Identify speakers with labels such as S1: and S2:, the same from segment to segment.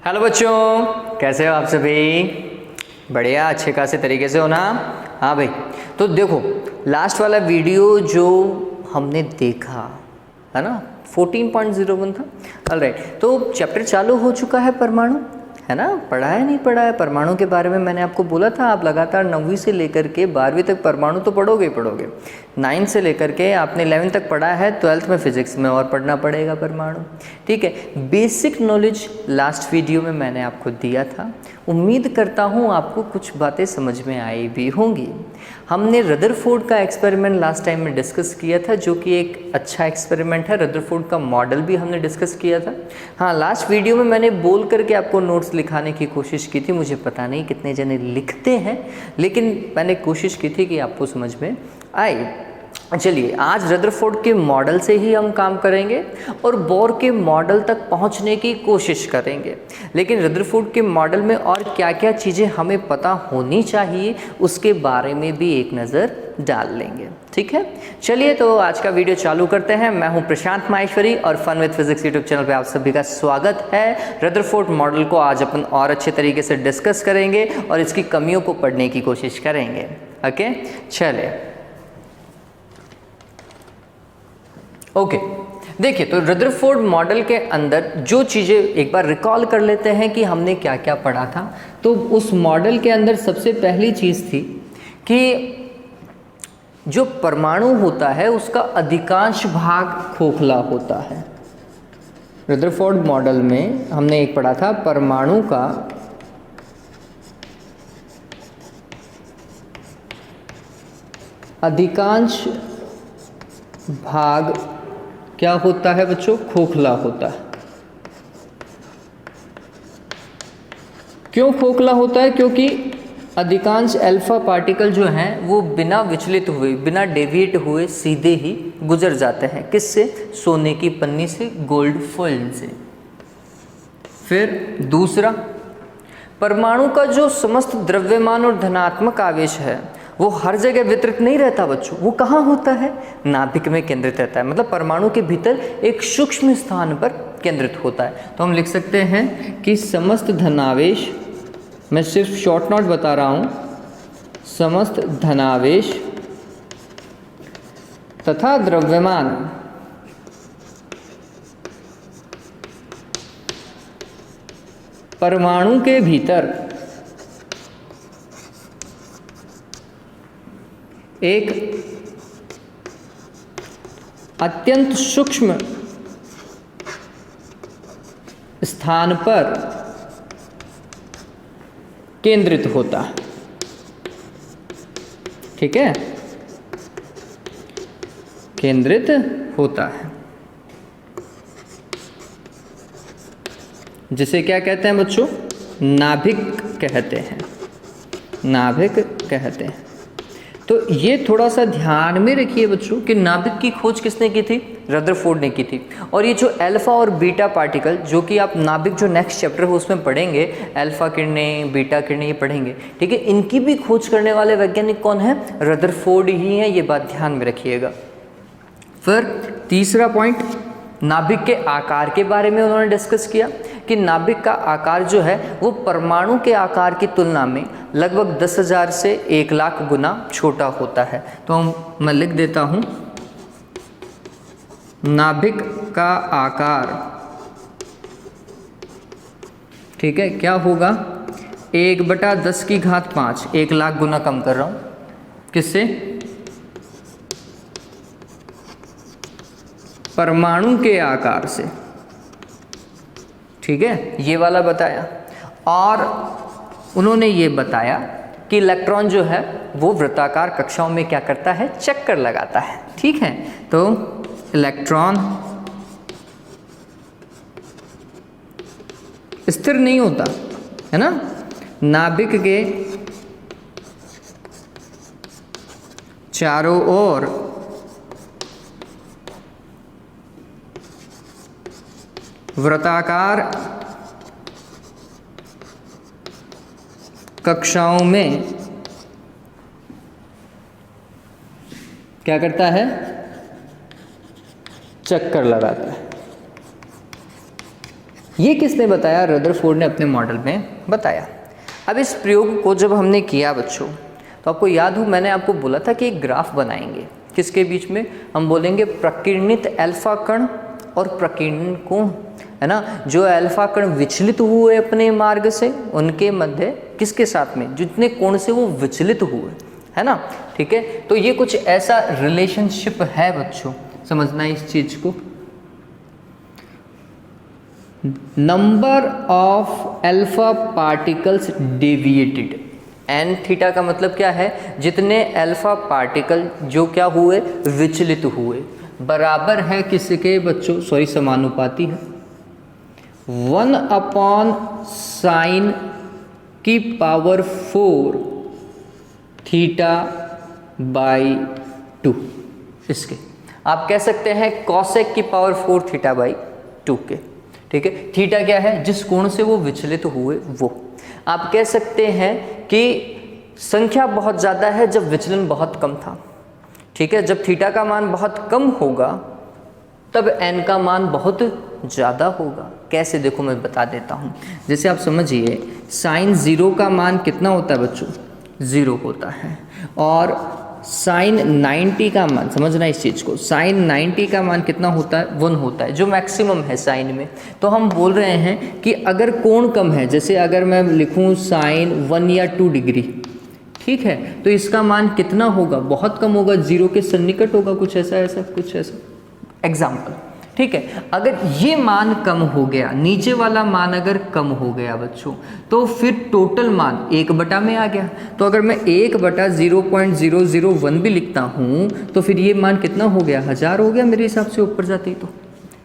S1: Hello बच्चों, कैसे हो आप सभी? बढ़िया, अच्छे खासे तरीके से हो ना? हाँ भाई, तो देखो लास्ट वाला वीडियो जो हमने देखा है ना 14.01 था। ऑलराइट, तो चैप्टर चालू हो चुका है परमाणु, है ना? पढ़ा है नहीं पढ़ा है परमाणु के बारे में? मैंने आपको बोला था आप लगातार 9वीं से लेकर के 12वीं तक परमाणु तो पढ़ोगे ही पढ़ोगे। 9 से लेकर के आपने 11 तक पढ़ा है, 12th में फिजिक्स में और पढ़ना पड़ेगा परमाणु। ठीक है, बेसिक नॉलेज लास्ट वीडियो में मैंने आपको दिया था। उम्मीद करता हूँ आपको कुछ बातें समझ में आई भी होंगी। हमने रदरफोर्ड का एक्सपेरिमेंट लास्ट टाइम में डिस्कस किया था, जो कि एक अच्छा एक्सपेरिमेंट है। रदरफोर्ड का मॉडल भी हमने डिस्कस किया था। हाँ, लास्ट वीडियो में मैंने बोल करके आपको नोट्स लिखाने की कोशिश की थी। मुझे पता नहीं कितने जने लिखते हैं, लेकिन मैंने कोशिश की थी कि आपको समझ में आए। चलिए, आज रदरफोर्ड के मॉडल से ही हम काम करेंगे और बोर के मॉडल तक पहुंचने की कोशिश करेंगे। लेकिन रदरफोर्ड के मॉडल में और क्या क्या चीज़ें हमें पता होनी चाहिए उसके बारे में भी एक नज़र डाल लेंगे। ठीक है, चलिए तो आज का वीडियो चालू करते हैं। मैं हूं प्रशांत माहेश्वरी और fun with physics YouTube channel पे आप सभी का स्वागत है। रदरफोर्ड मॉडल को आज अपन और अच्छे तरीके से डिस्कस करेंगे और इसकी कमियों को पढ़ने की कोशिश करेंगे। ओके, चलिए। ओके, देखिए तो रदरफोर्ड मॉडल के अंदर जो चीज़ें एक बार रिकॉल कर लेते हैं कि हमने क्या क्या पढ़ा था। तो उस मॉडल के अंदर सबसे पहली चीज़ थी कि जो परमाणु होता है उसका अधिकांश भाग खोखला होता है। रदरफोर्ड मॉडल में हमने एक पढ़ा था, परमाणु का अधिकांश भाग क्या होता है बच्चों? खोखला होता है। क्यों खोखला होता है? क्योंकि अधिकांश अल्फा पार्टिकल जो हैं वो बिना विचलित हुए, बिना डेविएट हुए सीधे ही गुजर जाते हैं। किससे? सोने की पन्नी से, गोल्ड फॉइल से। फिर दूसरा, परमाणु का जो समस्त द्रव्यमान और धनात्मक आवेश है वो हर जगह वितरित नहीं रहता बच्चों। वो कहाँ होता है? नाभिक में केंद्रित रहता है। मतलब परमाणु के भीतर एक सूक्ष्म स्थान पर केंद्रित होता है। तो हम लिख सकते हैं कि समस्त धनावेश, मैं सिर्फ शॉर्ट नोट बता रहा हूँ, समस्त धनावेश तथा द्रव्यमान परमाणु के भीतर एक अत्यंत सूक्ष्म स्थान पर केंद्रित होता है। ठीक है, केंद्रित होता है, जिसे क्या कहते हैं बच्चों? नाभिक कहते हैं। नाभिक कहते हैं। तो ये थोड़ा सा ध्यान में रखिए बच्चों कि नाभिक की खोज किसने की थी? रदरफोर्ड ने की थी। और ये जो अल्फा और बीटा पार्टिकल, जो कि आप नाभिक जो नेक्स्ट चैप्टर है उसमें पढ़ेंगे, अल्फा किरणें, बीटा किरणें, ये पढ़ेंगे। ठीक है, इनकी भी खोज करने वाले वैज्ञानिक कौन है? रदरफोर्ड ही है। ये बात ध्यान में रखिएगा। फिर तीसरा पॉइंट, नाभिक के आकार के बारे में उन्होंने डिस्कस किया कि नाभिक का आकार जो है वो परमाणु के आकार की तुलना में लगभग 10,000 से 1,00,000 गुना छोटा होता है। तो मैं लिख देता हूँ, नाभिक का आकार, ठीक है, क्या होगा? 1/10⁵, 1,00,000 गुना कम कर रहा हूँ। किससे? परमाणु के आकार से। ठीक है, ये वाला बताया। और उन्होंने ये बताया कि इलेक्ट्रॉन जो है वो वृत्ताकार कक्षाओं में क्या करता है? चक्कर लगाता है। ठीक है, तो इलेक्ट्रॉन स्थिर नहीं होता है ना। नाभिक के चारों ओर वृत्ताकार कक्षाओं में क्या करता है? चक्कर लगाता है। ये किसने बताया? रदरफोर्ड ने अपने मॉडल में बताया। अब इस प्रयोग को जब हमने किया बच्चों, तो आपको याद हो मैंने आपको बोला था कि एक ग्राफ बनाएंगे किसके बीच में, हम बोलेंगे प्रकीर्णित अल्फा कण और प्रकीर्णन कोण, है ना। जो अल्फा कण विचलित हुए अपने मार्ग से, उनके मध्य किसके साथ में, जितने कोण से वो विचलित हुए, है ना। ठीक है, तो ये कुछ ऐसा रिलेशनशिप है बच्चों, समझना इस चीज को। Number of alpha particles deviated, N theta का मतलब क्या है, जितने अल्फा पार्टिकल जो क्या हुए, विचलित हुए, बराबर है किसके बच्चों, सॉरी समानुपाती है 1/sin की पावर 4 θ/2। इसके आप कह सकते हैं कॉसेक की पावर 4 θ/2 के। ठीक है, थीटा क्या है, जिस कोण से वो विचलित हुए वो। आप कह सकते हैं कि संख्या बहुत ज़्यादा है जब विचलन बहुत कम था। ठीक है, जब थीटा का मान बहुत कम होगा तब एन का मान बहुत ज़्यादा होगा। कैसे, देखो मैं बता देता हूँ। जैसे आप समझिए साइन 0 का मान कितना होता है बच्चों, 0 होता है, और साइन 90 का मान, समझना इस चीज़ को, साइन 90 का मान कितना होता है, 1 होता है, जो मैक्सिमम है साइन में। तो हम बोल रहे हैं कि अगर कोण कम है, जैसे अगर मैं लिखूँ साइन 1 या 2 डिग्री, ठीक है, तो इसका मान कितना होगा, बहुत कम होगा, 0 के सन्निकट होगा, कुछ ऐसा कुछ ऐसा एग्जाम्पल। ठीक है, अगर ये मान कम हो गया, नीचे वाला मान अगर कम हो गया बच्चों, तो फिर टोटल मान 1/, में आ गया। तो अगर मैं 1/0001 भी लिखता हूँ तो फिर ये मान कितना हो गया, 1000 हो गया मेरे हिसाब से ऊपर जाते ही। तो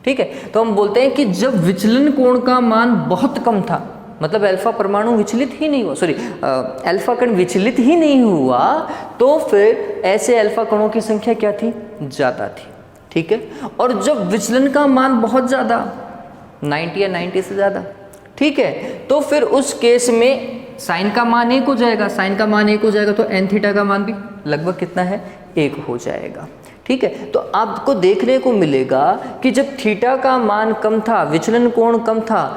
S1: ठीक है, तो हम बोलते हैं कि जब विचलन कोण का मान बहुत कम था, मतलब अल्फा परमाणु विचलित ही नहीं हुआ, सॉरी अल्फा कण विचलित ही नहीं हुआ, तो फिर ऐसे अल्फा कणों की संख्या क्या थी, ज़्यादा थी। ठीक है, और जब विचलन का मान बहुत ज़्यादा 90 या 90 से ज़्यादा, ठीक है, तो फिर उस केस में साइन का मान 1 हो जाएगा, साइन का मान 1 हो जाएगा तो एन थीटा का मान भी लगभग कितना है, 1 हो जाएगा। ठीक है, तो आपको देखने को मिलेगा कि जब थीटा का मान कम था, विचलन कोण कम था,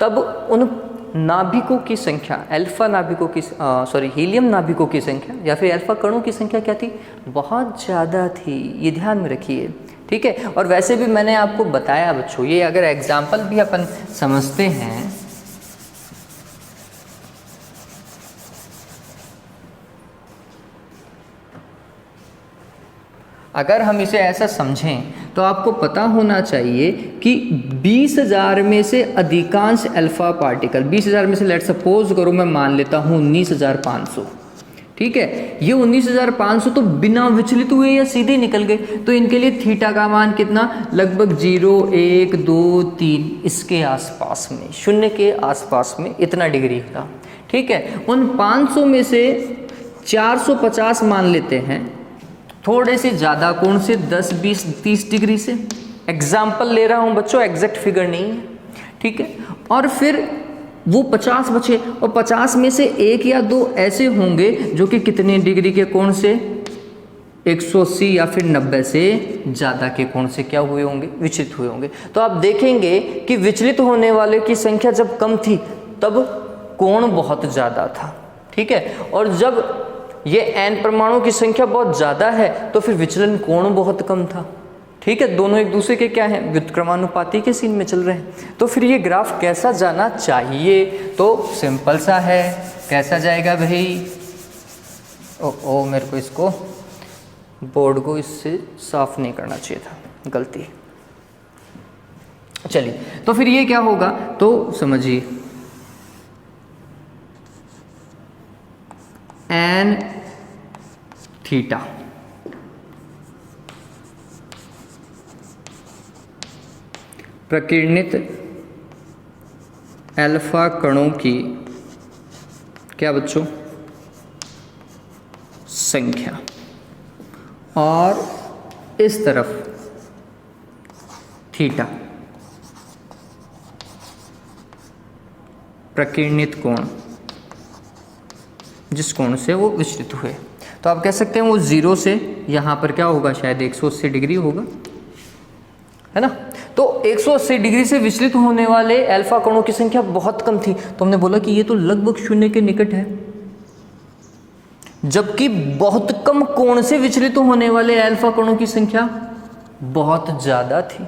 S1: तब उन नाभिकों की संख्या, अल्फा नाभिकों की हीलियम नाभिकों की संख्या या फिर अल्फा कणों की संख्या क्या थी, बहुत ज़्यादा थी। ये ध्यान में रखिए। ठीक है, और वैसे भी मैंने आपको बताया बच्चों, ये अगर एग्जाम्पल भी अपन समझते हैं, अगर हम इसे ऐसा समझें तो आपको पता होना चाहिए कि 20,000 में से अधिकांश अल्फा पार्टिकल, 20,000 में से लेट सपोज करो मैं मान लेता हूँ 19,500, ठीक है, ये 19,500 तो बिना विचलित हुए या सीधे निकल गए, तो इनके लिए थीटा का मान कितना, लगभग 0, 1, 2, 3 इसके आसपास में, 0 के आसपास में इतना डिग्री था। ठीक है, उन 500 में से 450 मान लेते हैं थोड़े से ज़्यादा कोण से, 10, 20, 30 डिग्री से, एग्जाम्पल ले रहा हूँ बच्चों, एग्जैक्ट फिगर नहीं है। ठीक है, और फिर वो 50 बचे, और 50 में से 1 या 2 ऐसे होंगे जो कि कितने डिग्री के कोण से, 180 या फिर 90 से ज़्यादा के कोण से क्या हुए होंगे, विचलित हुए होंगे। तो आप देखेंगे कि विचलित होने वाले की संख्या जब कम थी तब कोण बहुत ज़्यादा था। ठीक है, और जब ये एन परमाणु की संख्या बहुत ज़्यादा है तो फिर विचलन कोण बहुत कम था। ठीक है, दोनों एक दूसरे के क्या हैं, व्युत्क्रमानुपाती के सीन में चल रहे हैं। तो फिर ये ग्राफ कैसा जाना चाहिए, तो सिंपल सा है, कैसा जाएगा भाई, ओ मेरे को इसको बोर्ड को इससे साफ नहीं करना चाहिए था, गलती। चलिए, तो फिर ये क्या होगा, तो समझिए एन थीटा प्रकीर्णित अल्फा कणों की क्या बच्चों, संख्या, और इस तरफ थीटा प्रकीर्णित कोण, जिस कोण से वो विचलित हुए। तो आप कह सकते हैं वो 0 से यहाँ पर क्या होगा, शायद 180 डिग्री होगा, है ना। तो 180 डिग्री से विचलित होने वाले अल्फा कणों की संख्या बहुत कम थी, तो हमने बोला कि ये तो लगभग शून्य के निकट है। जबकि बहुत कम कोण से विचलित होने वाले अल्फा कणों की संख्या बहुत ज़्यादा थी।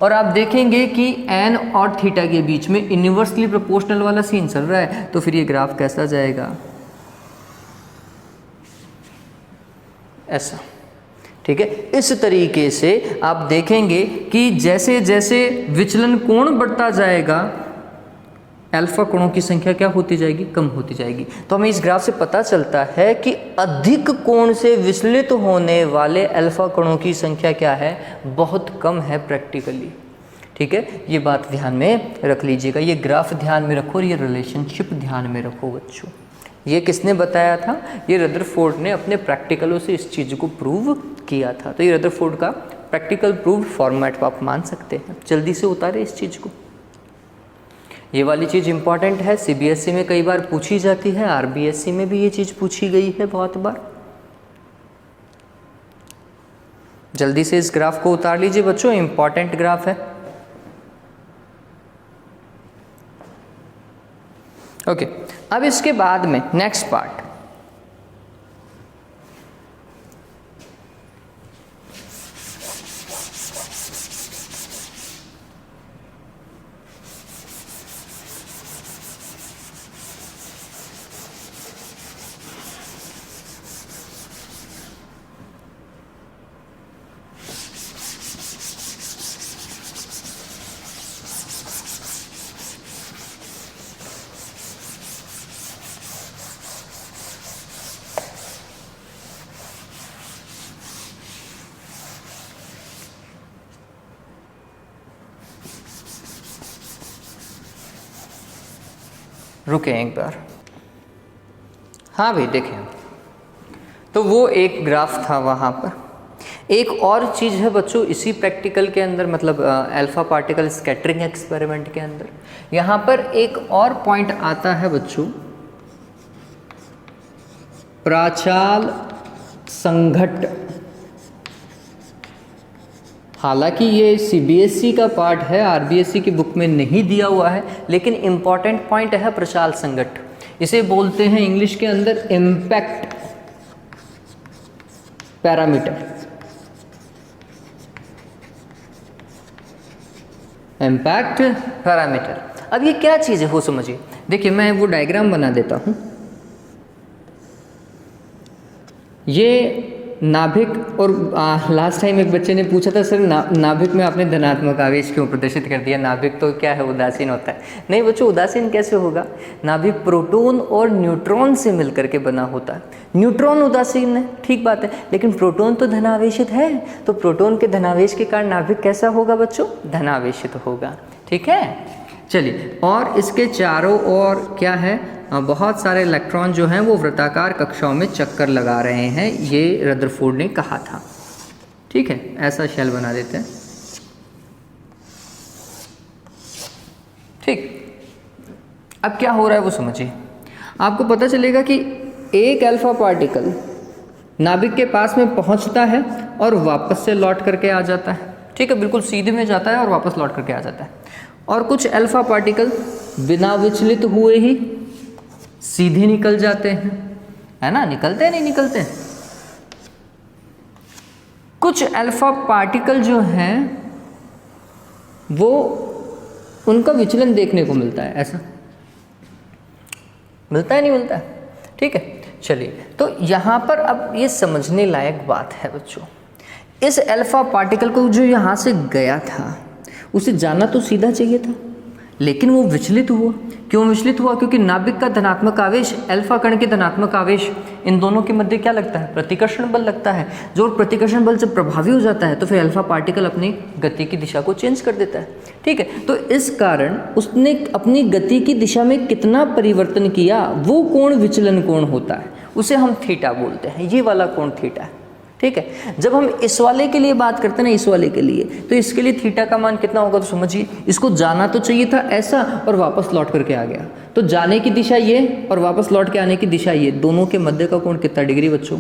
S1: और आप देखेंगे कि n और थीटा के बीच में इन्वर्सली प्रोपोर्शनल वाला सीन चल रहा है, तो फिर ये ग्राफ कैसा जाएगा, ऐसा। ठीक है, इस तरीके से आप देखेंगे कि जैसे जैसे विचलन कोण बढ़ता जाएगा अल्फा कोणों की संख्या क्या होती जाएगी, कम होती जाएगी। तो हमें इस ग्राफ से पता चलता है कि अधिक कोण से विचलित होने वाले अल्फा कोणों की संख्या क्या है, बहुत कम है प्रैक्टिकली। ठीक है, ये बात ध्यान में रख लीजिएगा, ये ग्राफ ध्यान में रखो और ये रिलेशनशिप ध्यान में रखो बच्चों। ये किसने बताया था, ये रदरफोर्ड ने अपने प्रैक्टिकलों से इस चीज़ को प्रूव किया था। तो ये रदरफोर्ड का प्रैक्टिकल प्रूव्ड फॉर्मेट आप मान सकते हैं। जल्दी से उतारे इस चीज़ को, ये वाली चीज़ इंपॉर्टेंट है, सीबीएसई में कई बार पूछी जाती है, आरबीएसई में भी ये चीज़ पूछी गई है बहुत बार। जल्दी से इस ग्राफ को उतार लीजिए बच्चों, इंपॉर्टेंट ग्राफ है। ओके, अब इसके बाद में नेक्स्ट पार्ट, रुके एक बार। हाँ भाई देखें, तो वो एक ग्राफ था वहाँ पर। एक और चीज़ है बच्चों इसी प्रैक्टिकल के अंदर, मतलब अल्फा पार्टिकल स्कैटरिंग एक्सपेरिमेंट के अंदर, यहाँ पर एक और पॉइंट आता है बच्चों, प्राचाल संघट्ट। हालांकि ये सीबीएसई का पार्ट है, आरबीएसई की बुक में नहीं दिया हुआ है, लेकिन इम्पॉर्टेंट पॉइंट है प्रचाल संघट्ट। इसे बोलते हैं इंग्लिश के अंदर इम्पैक्ट पैरामीटर। इम्पैक्ट पैरामीटर, अब ये क्या चीज़ है वो समझिए। देखिए मैं वो डायग्राम बना देता हूँ। ये नाभिक, और लास्ट टाइम एक बच्चे ने पूछा था सर नाभिक में आपने धनात्मक आवेश क्यों प्रदर्शित कर दिया, नाभिक तो क्या है उदासीन होता है। नहीं बच्चों, उदासीन कैसे होगा, नाभिक प्रोटॉन और न्यूट्रॉन से मिलकर के बना होता है। न्यूट्रॉन उदासीन है, ठीक बात है, लेकिन प्रोटॉन तो धनावेशित है, तो प्रोटॉन के धनावेश के कारण नाभिक कैसा होगा बच्चों, धनावेशित होगा। ठीक है, चलिए, और इसके चारों ओर क्या है, बहुत सारे इलेक्ट्रॉन जो हैं वो वृत्ताकार कक्षाओं में चक्कर लगा रहे हैं, ये रदरफोर्ड ने कहा था। ठीक है, ऐसा शेल बना देते हैं। ठीक, अब क्या हो रहा है वो समझिए। आपको पता चलेगा कि एक अल्फा पार्टिकल नाभिक के पास में पहुंचता है और वापस से लौट करके आ जाता है। ठीक है, बिल्कुल सीधे में जाता है और वापस लौट करके आ जाता है। और कुछ अल्फा पार्टिकल बिना विचलित हुए ही सीधे निकल जाते हैं, है ना, निकलते हैं नहीं निकलते हैं। कुछ अल्फा पार्टिकल जो हैं वो उनका विचलन देखने को मिलता है, ऐसा मिलता है नहीं मिलता है। ठीक है, चलिए, तो यहाँ पर अब ये समझने लायक बात है बच्चों, इस अल्फा पार्टिकल को जो यहाँ से गया था उसे जाना तो सीधा चाहिए था, लेकिन वो विचलित हुआ। क्यों विचलित हुआ, क्योंकि नाभिक का धनात्मक आवेश, अल्फा कण के धनात्मक आवेश, इन दोनों के मध्य क्या लगता है, प्रतिकर्षण बल लगता है। जो प्रतिकर्षण बल जब प्रभावी हो जाता है तो फिर अल्फा पार्टिकल अपनी गति की दिशा को चेंज कर देता है। ठीक है, तो इस कारण उसने अपनी गति की दिशा में कितना परिवर्तन किया, वो कोण विचलन कोण होता है, उसे हम थीटा बोलते हैं। ये वाला कोण थीटा है। ठीक है, जब हम इस वाले के लिए बात करते हैं ना, इस वाले के लिए, तो इसके लिए थीटा का मान कितना होगा, तो समझिए, इसको जाना तो चाहिए था ऐसा और वापस लौट करके आ गया, तो जाने की दिशा ये और वापस लौट के आने की दिशा ये, दोनों के मध्य का कोण कितना डिग्री बच्चों,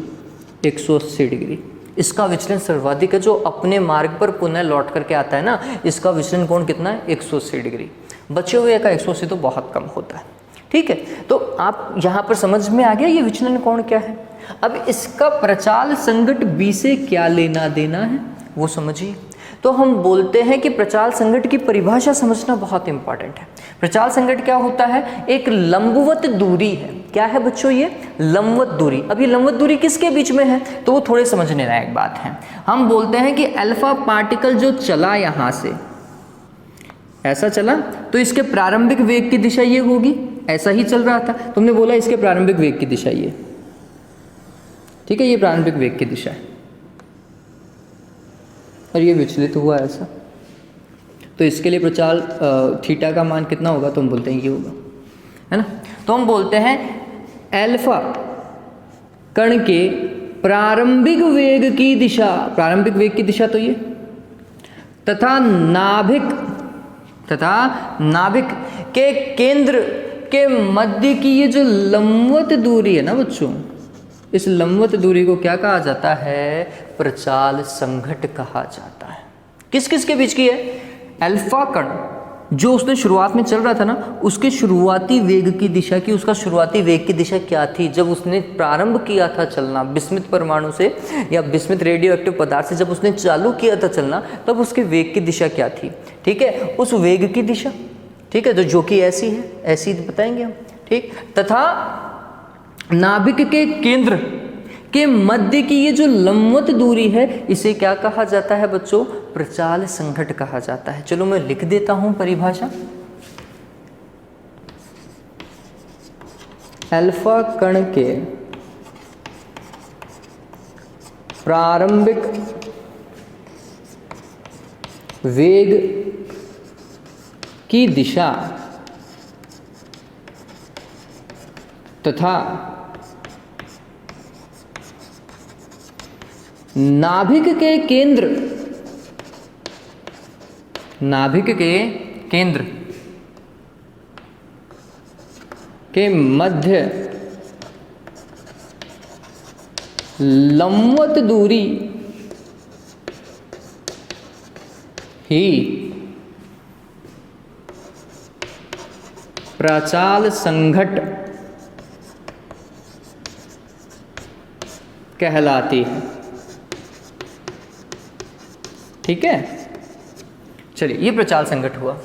S1: 180 डिग्री। इसका विचलन सर्वाधिक है, जो अपने मार्ग पर पुनः लौट करके आता है ना, इसका विचलन कोण कितना है 180 डिग्री। बचे हुए का 180 तो बहुत कम होता है। ठीक है, तो आप यहाँ पर समझ में आ गया ये विचलन कोण क्या है। अब इसका प्रचाल संघट बी से क्या लेना देना है वो समझिए। तो हम बोलते हैं कि प्रचाल संघट की परिभाषा समझना बहुत इंपॉर्टेंट है। प्रचाल संघट क्या होता है, एक लंबवत दूरी है। क्या है बच्चों, ये लंबवत दूरी। अब ये लंबवत दूरी किसके बीच में है, तो वो थोड़े समझने लायक बात है। हम बोलते हैं कि अल्फा पार्टिकल जो चला यहाँ से ऐसा चला, तो इसके प्रारंभिक वेग की दिशा ये होगी, ऐसा ही चल रहा था, तुमने बोला इसके प्रारंभिक वेग की दिशा ये, ठीक है, ये प्रारंभिक वेग की दिशा है और ये विचलित हुआ ऐसा, तो इसके लिए प्रचाल थीटा का मान कितना होगा, तो हम बोलते हैं ये होगा, है ना। तो हम बोलते हैं अल्फा कण के प्रारंभिक वेग की दिशा, प्रारंभिक वेग की दिशा तो ये, तथा नाभिक के केंद्र के मध्य की ये जो लंबवत दूरी है ना बच्चों, इस लंबवत दूरी को क्या कहा जाता है, प्रचाल संघट कहा जाता है। किस किस के बीच की है, अल्फा कण जो उसने शुरुआत में चल रहा था ना, उसके शुरुआती वेग की दिशा की, उसका शुरुआती वेग की दिशा क्या थी, जब उसने प्रारंभ किया था चलना बिस्मित परमाणु से या बिस्मित रेडियो एक्टिव पदार्थ से, जब उसने चालू किया था चलना, तब उसके वेग की दिशा क्या थी, ठीक है, उस वेग की दिशा, ठीक है, तो जो कि ऐसी है, ऐसी बताएंगे हम, ठीक। तथा नाभिक के केंद्र के मध्य की ये जो लंबवत दूरी है, इसे क्या कहा जाता है बच्चों, प्रचाल संघट कहा जाता है। चलो मैं लिख देता हूं परिभाषा। अल्फा कण के प्रारंभिक वेग की दिशा तथा नाभिक के केंद्र के मध्य लंबवत दूरी ही प्रचाल संघट कहलाती है। ठीक है, चलिए ये प्रचाल संघट हुआ।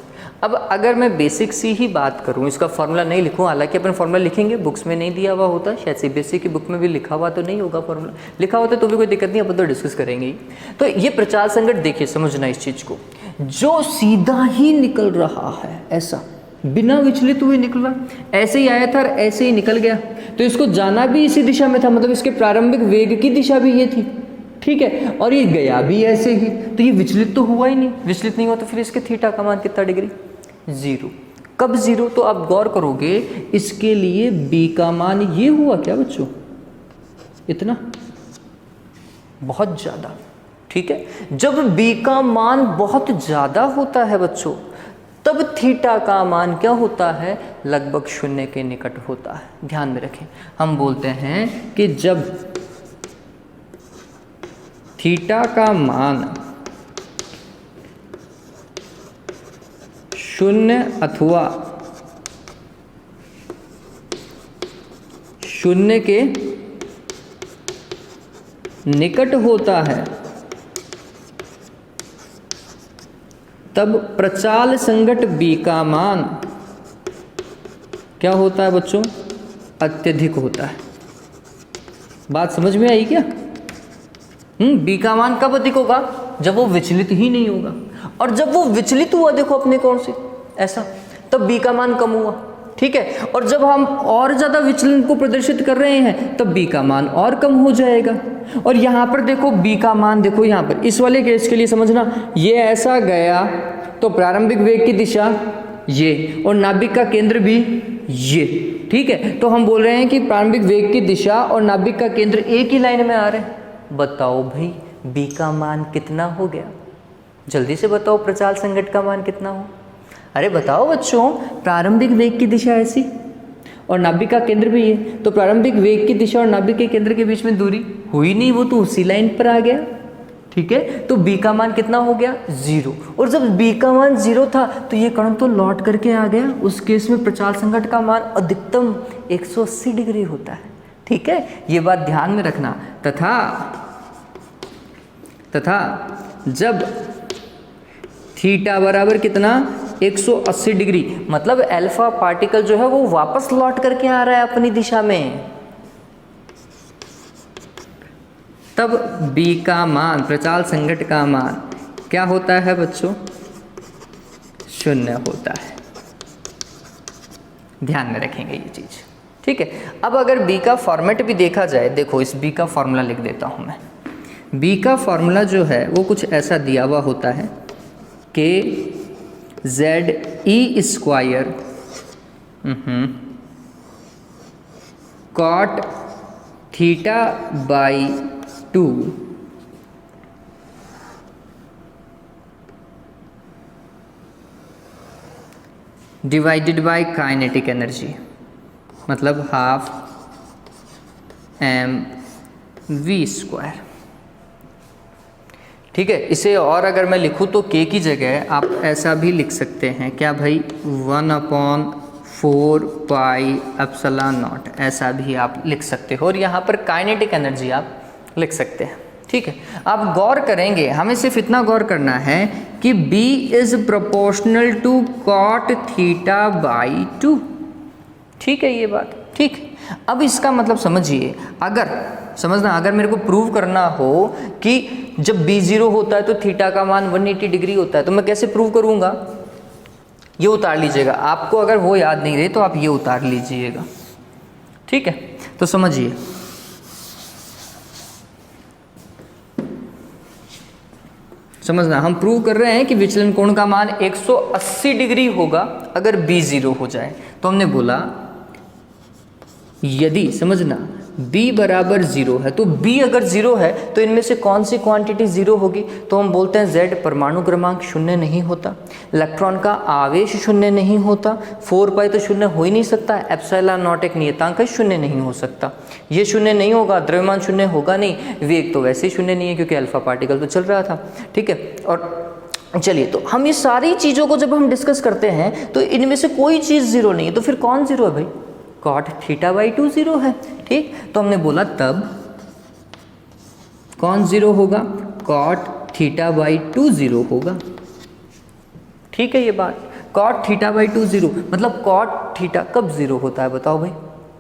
S1: अब अगर मैं बेसिक सी ही बात करूं, इसका फॉर्मूला नहीं लिखूं, हालांकि अपन फॉर्मूला लिखेंगे, बुक्स में नहीं दिया हुआ होता, शायद सीबीएसई की बुक में भी लिखा हुआ तो नहीं होगा फॉर्मूला, लिखा होता तो भी कोई दिक्कत नहीं, अपन तो डिस्कस करेंगे ही। तो ये प्रचाल संघट देखिए, समझना इस चीज को, जो सीधा ही निकल रहा है, ऐसा बिना विचलित हुए निकल रहा, ऐसे ही आया था और ऐसे ही निकल गया, तो इसको जाना भी इसी दिशा में था, मतलब इसके प्रारंभिक वेग की दिशा भी ये थी, ठीक है, और ये गया भी ऐसे ही, तो ये विचलित तो हुआ ही नहीं, विचलित नहीं हुआ तो फिर इसके थीटा का मान कितना डिग्री, 0। कब 0, तो आप गौर करोगे इसके लिए b का मान ये हुआ क्या बच्चों, इतना, बहुत ज्यादा, ठीक है। जब b का मान बहुत ज्यादा होता है बच्चों, तब थीटा का मान क्या होता है, लगभग 0 के निकट होता है। ध्यान में रखें, हम बोलते हैं कि जब थीटा का मान 0 अथवा 0 के निकट होता है, तब प्रचाल संघट b का मान क्या होता है बच्चों, अत्यधिक होता है। बात समझ में आई क्या? b का मान कब अधिक होगा, जब वो विचलित ही नहीं होगा, और जब वो विचलित हुआ देखो अपने कोण से ऐसा, तब b का मान कम हुआ, ठीक है। और जब हम और ज्यादा विचलन को प्रदर्शित कर रहे हैं, तब b का मान और कम हो जाएगा। और यहाँ पर देखो b का मान, देखो यहाँ पर इस वाले केस के लिए समझना, ये ऐसा गया तो प्रारंभिक वेग की दिशा ये, और नाभिक का केंद्र भी ये, ठीक है। तो हम बोल रहे हैं कि प्रारंभिक वेग की दिशा और नाभिक का केंद्र एक ही लाइन में आ रहे हैं। बताओ भाई b का मान कितना हो गया, जल्दी से बताओ, प्रचाल संघट का मान कितना हो। अरे बताओ बच्चों, प्रारंभिक वेग की दिशा ऐसी और नाभिक का केंद्र भी है, तो प्रारंभिक वेग की दिशा और नाभिक के केंद्र के बीच में दूरी हुई नहीं, वो तो उसी लाइन पर आ गया। ठीक है, तो b का मान कितना हो गया 0, और जब b का मान 0 था तो ये कण तो लौट करके आ गया। उस केस में प्रचाल संघट का मान अधिकतम 180 डिग्री होता है। ठीक है, ये बात ध्यान में रखना। तथा जब थीटा बराबर कितना 180 डिग्री, मतलब अल्फा पार्टिकल जो है वो वापस लौट करके आ रहा है अपनी दिशा में, तब b का मान, प्रचाल संघट का मान क्या होता है बच्चों, 0 होता है। ध्यान में रखेंगे ये चीज। ठीक है, अब अगर b का फॉर्मेट भी देखा जाए, देखो इस b का फॉर्मूला लिख देता हूं मैं। b का फॉर्मूला जो है वो कुछ ऐसा दिया हुआ होता है कि ZE² cot theta by 2 divided by kinetic energy, मतलब ½ mv²। ठीक है, इसे और अगर मैं लिखूँ तो k की जगह आप ऐसा भी लिख सकते हैं, क्या भाई 1/4πε0, ऐसा भी आप लिख सकते हो, और यहाँ पर काइनेटिक एनर्जी आप लिख सकते हैं। ठीक है, आप गौर करेंगे, हमें सिर्फ इतना गौर करना है कि b is proportional to cot theta by 2। ठीक है ये बात, ठीक। अब इसका मतलब समझिए, अगर मेरे को प्रूव करना हो कि जब b 0 होता है तो थीटा का मान 180 डिग्री होता है, तो मैं कैसे प्रूव करूंगा, ये उतार लीजिएगा। आपको अगर वो याद नहीं रहे तो आप ये उतार लीजिएगा। ठीक है, तो समझिए, समझना, हम प्रूव कर रहे हैं कि विचलन कोण का मान 180 डिग्री होगा अगर b 0 हो जाए। तो हमने बोला यदि, समझना, b बराबर 0 है, तो b अगर 0 है तो इनमें से कौन सी क्वांटिटी 0 होगी, तो हम बोलते हैं z परमाणु क्रमांक 0 नहीं होता, इलेक्ट्रॉन का आवेश 0 नहीं होता, 4π तो 0 हो ही नहीं सकता, ε0 एक नियतांक है, 0 नहीं हो सकता, ये 0 नहीं होगा, द्रव्यमान 0 होगा नहीं, वेग तो वैसे ही 0 नहीं है क्योंकि अल्फा पार्टिकल तो चल रहा था। ठीक है, और चलिए, तो हम ये सारी चीज़ों को जब हम डिस्कस करते हैं तो इनमें से कोई चीज़ 0 नहीं है, तो फिर कौन 0 है भाई, cot थीटा बाई 2 0 है। ठीक, तो हमने बोला तब कौन 0 होगा, cot थीटा बाई 2 0 होगा। ठीक है ये बात, cot थीटा बाई 2 0, मतलब cot थीटा कब 0 होता है बताओ भाई,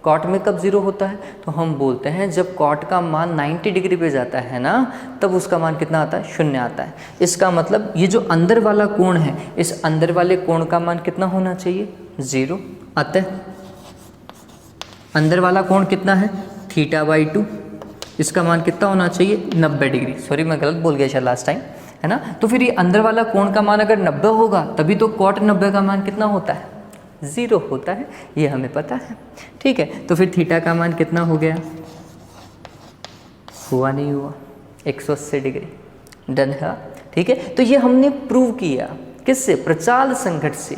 S1: cot में कब 0 होता है, तो हम बोलते हैं जब cot का मान 90 डिग्री पे जाता है ना, तब उसका मान कितना आता है, 0 आता है। इसका मतलब ये जो अंदर वाला कोण है, इस अंदर वाले कोण का मान कितना होना चाहिए, 0। अतः अंदर वाला कोण कितना है, थीटा बाई 2, इसका मान कितना होना चाहिए, 90 डिग्री। सॉरी मैं गलत बोल गया शायद लास्ट टाइम, है ना। तो फिर ये अंदर वाला कोण का मान अगर 90 होगा तभी तो cot 90 का मान कितना होता है, 0 होता है, ये हमें पता है। ठीक है, तो फिर थीटा का मान कितना हो गया, हुआ नहीं हुआ, 180 डिग्री, डन है। ठीक है, तो ये हमने प्रूव किया किससे, प्रचाल संघट से,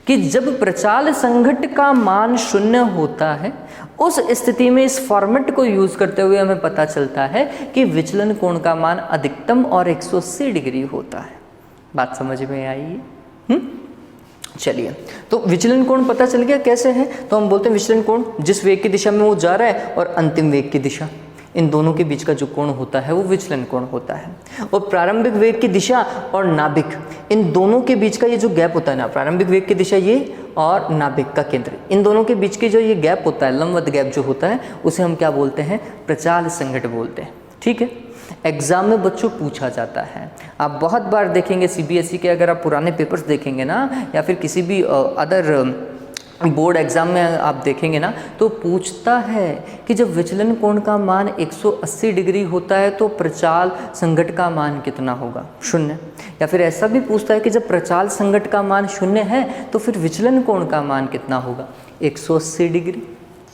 S1: कि जब प्रचाल संघट का मान 0 होता है उस स्थिति में इस फॉर्मेट को यूज करते हुए हमें पता चलता है कि विचलन कोण का मान अधिकतम और 180 डिग्री होता है। बात समझ में आई है? चलिए, तो विचलन कोण पता चल गया कैसे है, तो हम बोलते हैं विचलन कोण जिस वेग की दिशा में वो जा रहा है और अंतिम वेग की दिशा, इन दोनों के बीच का जो कोण होता है वो विचलन कोण होता है। और प्रारंभिक वेग की दिशा और नाभिक, इन दोनों के बीच का ये जो गैप होता है ना, प्रारंभिक वेग की दिशा ये और नाभिक का केंद्र, इन दोनों के बीच की जो ये गैप होता है, लंबवत गैप जो होता है, उसे हम क्या बोलते हैं, प्रचाल संघट बोलते हैं। ठीक है, एग्जाम में बच्चों पूछा जाता है, आप बहुत बार देखेंगे सीबीएसई के, अगर आप पुराने पेपर्स देखेंगे ना, या फिर किसी भी अदर बोर्ड एग्जाम में आप देखेंगे ना, तो पूछता है कि जब विचलन कोण का मान 180 डिग्री होता है तो प्रचाल संघट का मान कितना होगा, 0। या फिर ऐसा भी पूछता है कि जब प्रचाल संघट का मान 0 है तो फिर विचलन कोण का मान कितना होगा, 180 डिग्री।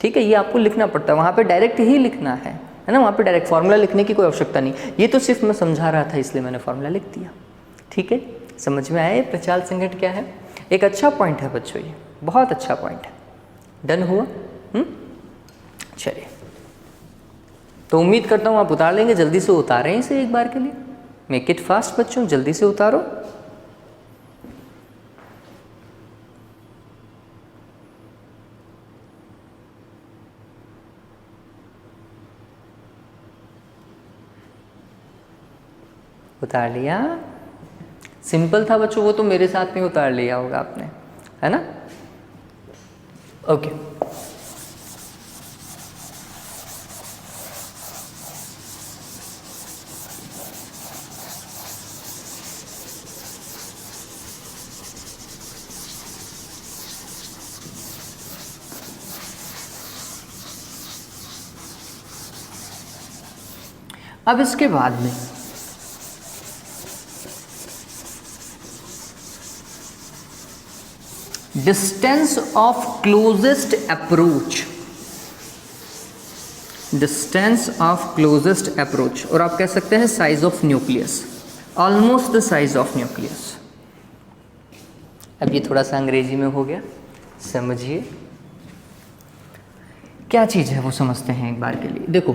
S1: ठीक है, ये आपको लिखना पड़ता है, वहाँ पे डायरेक्ट ही लिखना है ना, वहाँ पे डायरेक्ट फार्मूला लिखने की कोई आवश्यकता नहीं, ये तो सिर्फ मैं समझा रहा था इसलिए मैंने फार्मूला लिख दिया। ठीक है, समझ में आया प्रचाल संघट क्या है, एक अच्छा पॉइंट है बच्चों, ये बहुत अच्छा पॉइंट है, डन हुआ। चलिए, तो उम्मीद करता हूँ आप उतार लेंगे। जल्दी से उतारें इसे एक बार के लिए। मेक इट फास्ट बच्चों, जल्दी से उतारो। उतार लिया? सिंपल था बच्चों, वो तो मेरे साथ में उतार लिया होगा आपने, है ना? ओके, अब इसके बाद में distance of closest approach, distance of closest approach, और आप कह सकते हैं size of nucleus, almost the size of nucleus. अब ये थोड़ा सा अंग्रेजी में हो गया, समझिए क्या चीज है वो समझते हैं एक बार के लिए। देखो,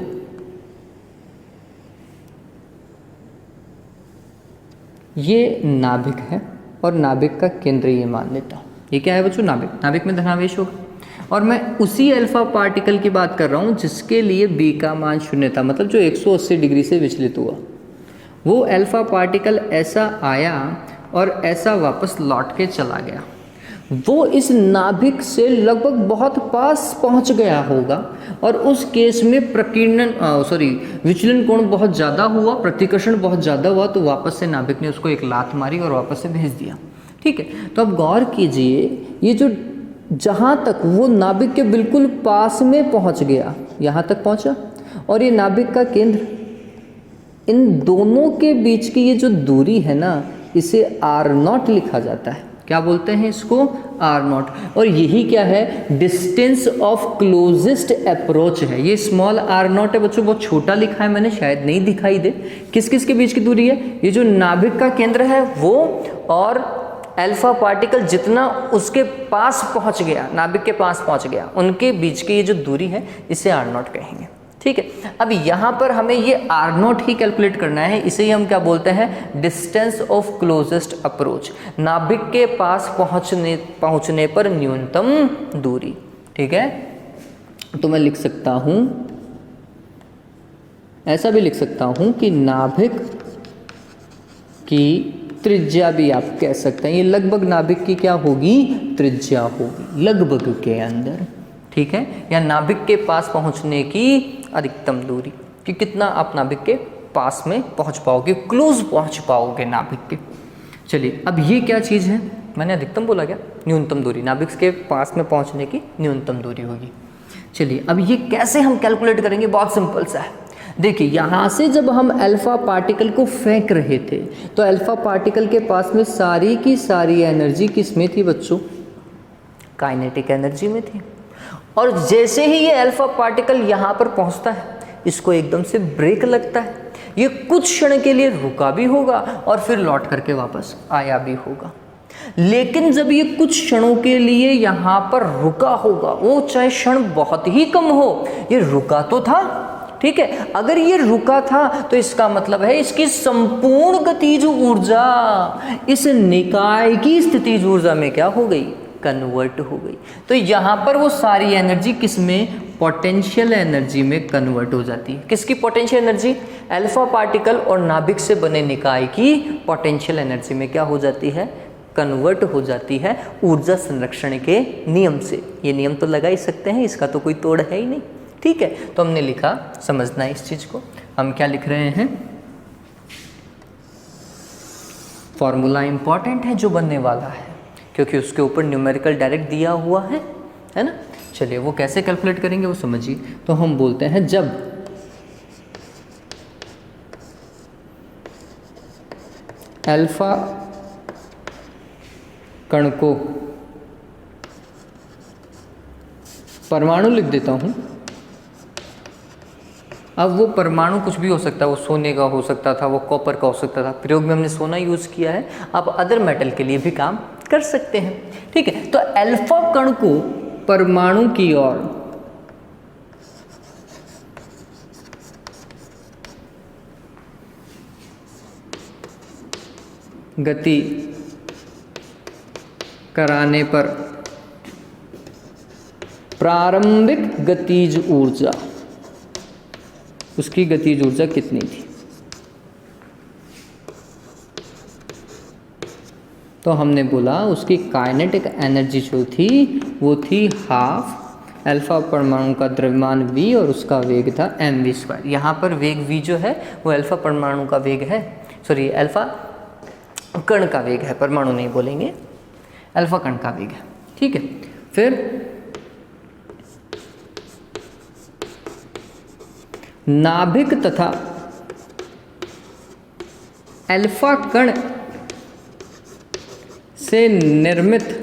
S1: ये नाभिक है और नाभिक का केंद्रीय मान लेता हूं। ये क्या है बच्चों? नाभिक। नाभिक में धनावेश होगा, और मैं उसी अल्फा पार्टिकल की बात कर रहा हूँ जिसके लिए बी का मान 0 था, मतलब जो 180 डिग्री से विचलित हुआ। वो अल्फा पार्टिकल ऐसा आया और ऐसा वापस लौट के चला गया। वो इस नाभिक से लगभग बहुत पास पहुंच गया होगा, और उस केस में विचलन कोण बहुत ज़्यादा हुआ, प्रतिकर्षण बहुत ज़्यादा हुआ, तो वापस से नाभिक ने उसको एक लात मारी और वापस से भेज दिया। ठीक है, तो अब गौर कीजिए, ये जो जहाँ तक वो नाभिक के बिल्कुल पास में पहुँच गया, यहाँ तक पहुँचा, और ये नाभिक का केंद्र, इन दोनों के बीच की ये जो दूरी है ना, इसे R0 लिखा जाता है। क्या बोलते हैं इसको? R0। और यही क्या है? डिस्टेंस ऑफ क्लोजेस्ट अप्रोच है। ये स्मॉल R0 है बच्चों, बहुत छोटा लिखा है मैंने, शायद नहीं दिखाई दे। किस किस के बीच की दूरी है? ये जो नाभिक का केंद्र है वो, और अल्फा पार्टिकल जितना उसके पास पहुंच गया, नाभिक के पास पहुंच गया, उनके बीच की ये जो दूरी है इसे R0 कहेंगे। ठीक है, अब यहाँ पर हमें ये R0 ही कैलकुलेट करना है। इसे ही हम क्या बोलते हैं? डिस्टेंस ऑफ क्लोजेस्ट अप्रोच, नाभिक के पास पहुँचने पर न्यूनतम दूरी। ठीक है, तो मैं लिख सकता हूँ, ऐसा भी लिख सकता हूँ कि नाभिक की त्रिज्या भी आप कह सकते हैं, ये लगभग नाभिक की क्या होगी? त्रिज्या होगी, लगभग के अंदर। ठीक है, या नाभिक के पास पहुंचने की अधिकतम दूरी, कि कितना आप नाभिक के पास में पहुंच पाओगे, क्लोज पहुंच पाओगे नाभिक के। चलिए, अब ये क्या चीज़ है? मैंने अधिकतम बोला क्या? न्यूनतम दूरी, नाभिक के पास में पहुंचने की न्यूनतम दूरी होगी। चलिए, अब ये कैसे हम कैलकुलेट करेंगे? बहुत सिंपल सा है। देखिए, यहाँ से जब हम अल्फा पार्टिकल को फेंक रहे थे, तो अल्फा पार्टिकल के पास में सारी की सारी एनर्जी किस में थी बच्चों? काइनेटिक एनर्जी में थी। और जैसे ही ये अल्फा पार्टिकल यहाँ पर पहुँचता है, इसको एकदम से ब्रेक लगता है, ये कुछ क्षण के लिए रुका भी होगा और फिर लौट करके वापस आया भी होगा। लेकिन जब ये कुछ क्षणों के लिए यहाँ पर रुका होगा, वो चाहे क्षण बहुत ही कम हो, ये रुका तो था। ठीक है, अगर ये रुका था तो इसका मतलब है इसकी संपूर्ण गतिज ऊर्जा इस निकाय की स्थितिज ऊर्जा में क्या हो गई? कन्वर्ट हो गई। तो यहाँ पर वो सारी एनर्जी किस में? पोटेंशियल एनर्जी में कन्वर्ट हो जाती है। किसकी पोटेंशियल एनर्जी? अल्फा पार्टिकल और नाभिक से बने निकाय की पोटेंशियल एनर्जी में क्या हो जाती है? कन्वर्ट हो जाती है, ऊर्जा संरक्षण के नियम से। ये नियम तो लगा ही सकते हैं, इसका तो कोई तोड़ है ही नहीं। ठीक है, तो हमने लिखा, समझना है इस चीज को। हम क्या लिख रहे हैं? फॉर्मूला इंपॉर्टेंट है जो बनने वाला है, क्योंकि उसके ऊपर न्यूमेरिकल डायरेक्ट दिया हुआ है ना। चलिए, वो कैसे कैलकुलेट करेंगे वो समझिए। तो हम बोलते हैं, जब अल्फा कण को, परमाणु लिख देता हूं, अब वो परमाणु कुछ भी हो सकता है, वो सोने का हो सकता था, वो कॉपर का हो सकता था। प्रयोग में हमने सोना यूज किया है, आप अदर मेटल के लिए भी काम कर सकते हैं। ठीक है, तो अल्फा कण को परमाणु की ओर गति कराने पर प्रारंभिक गतिज ऊर्जा, उसकी गतिज ऊर्जा कितनी थी? तो हमने बोला उसकी काइनेटिक एनर्जी जो थी वो थी हाफ अल्फा परमाणु का द्रव्यमान v और उसका वेग था mv²। यहाँ पर वेग v जो है वो अल्फा परमाणु का वेग है, सॉरी अल्फा कण का वेग है, परमाणु नहीं बोलेंगे, अल्फा कण का वेग है। ठीक है, फिर नाभिक तथा अल्फा कण से निर्मित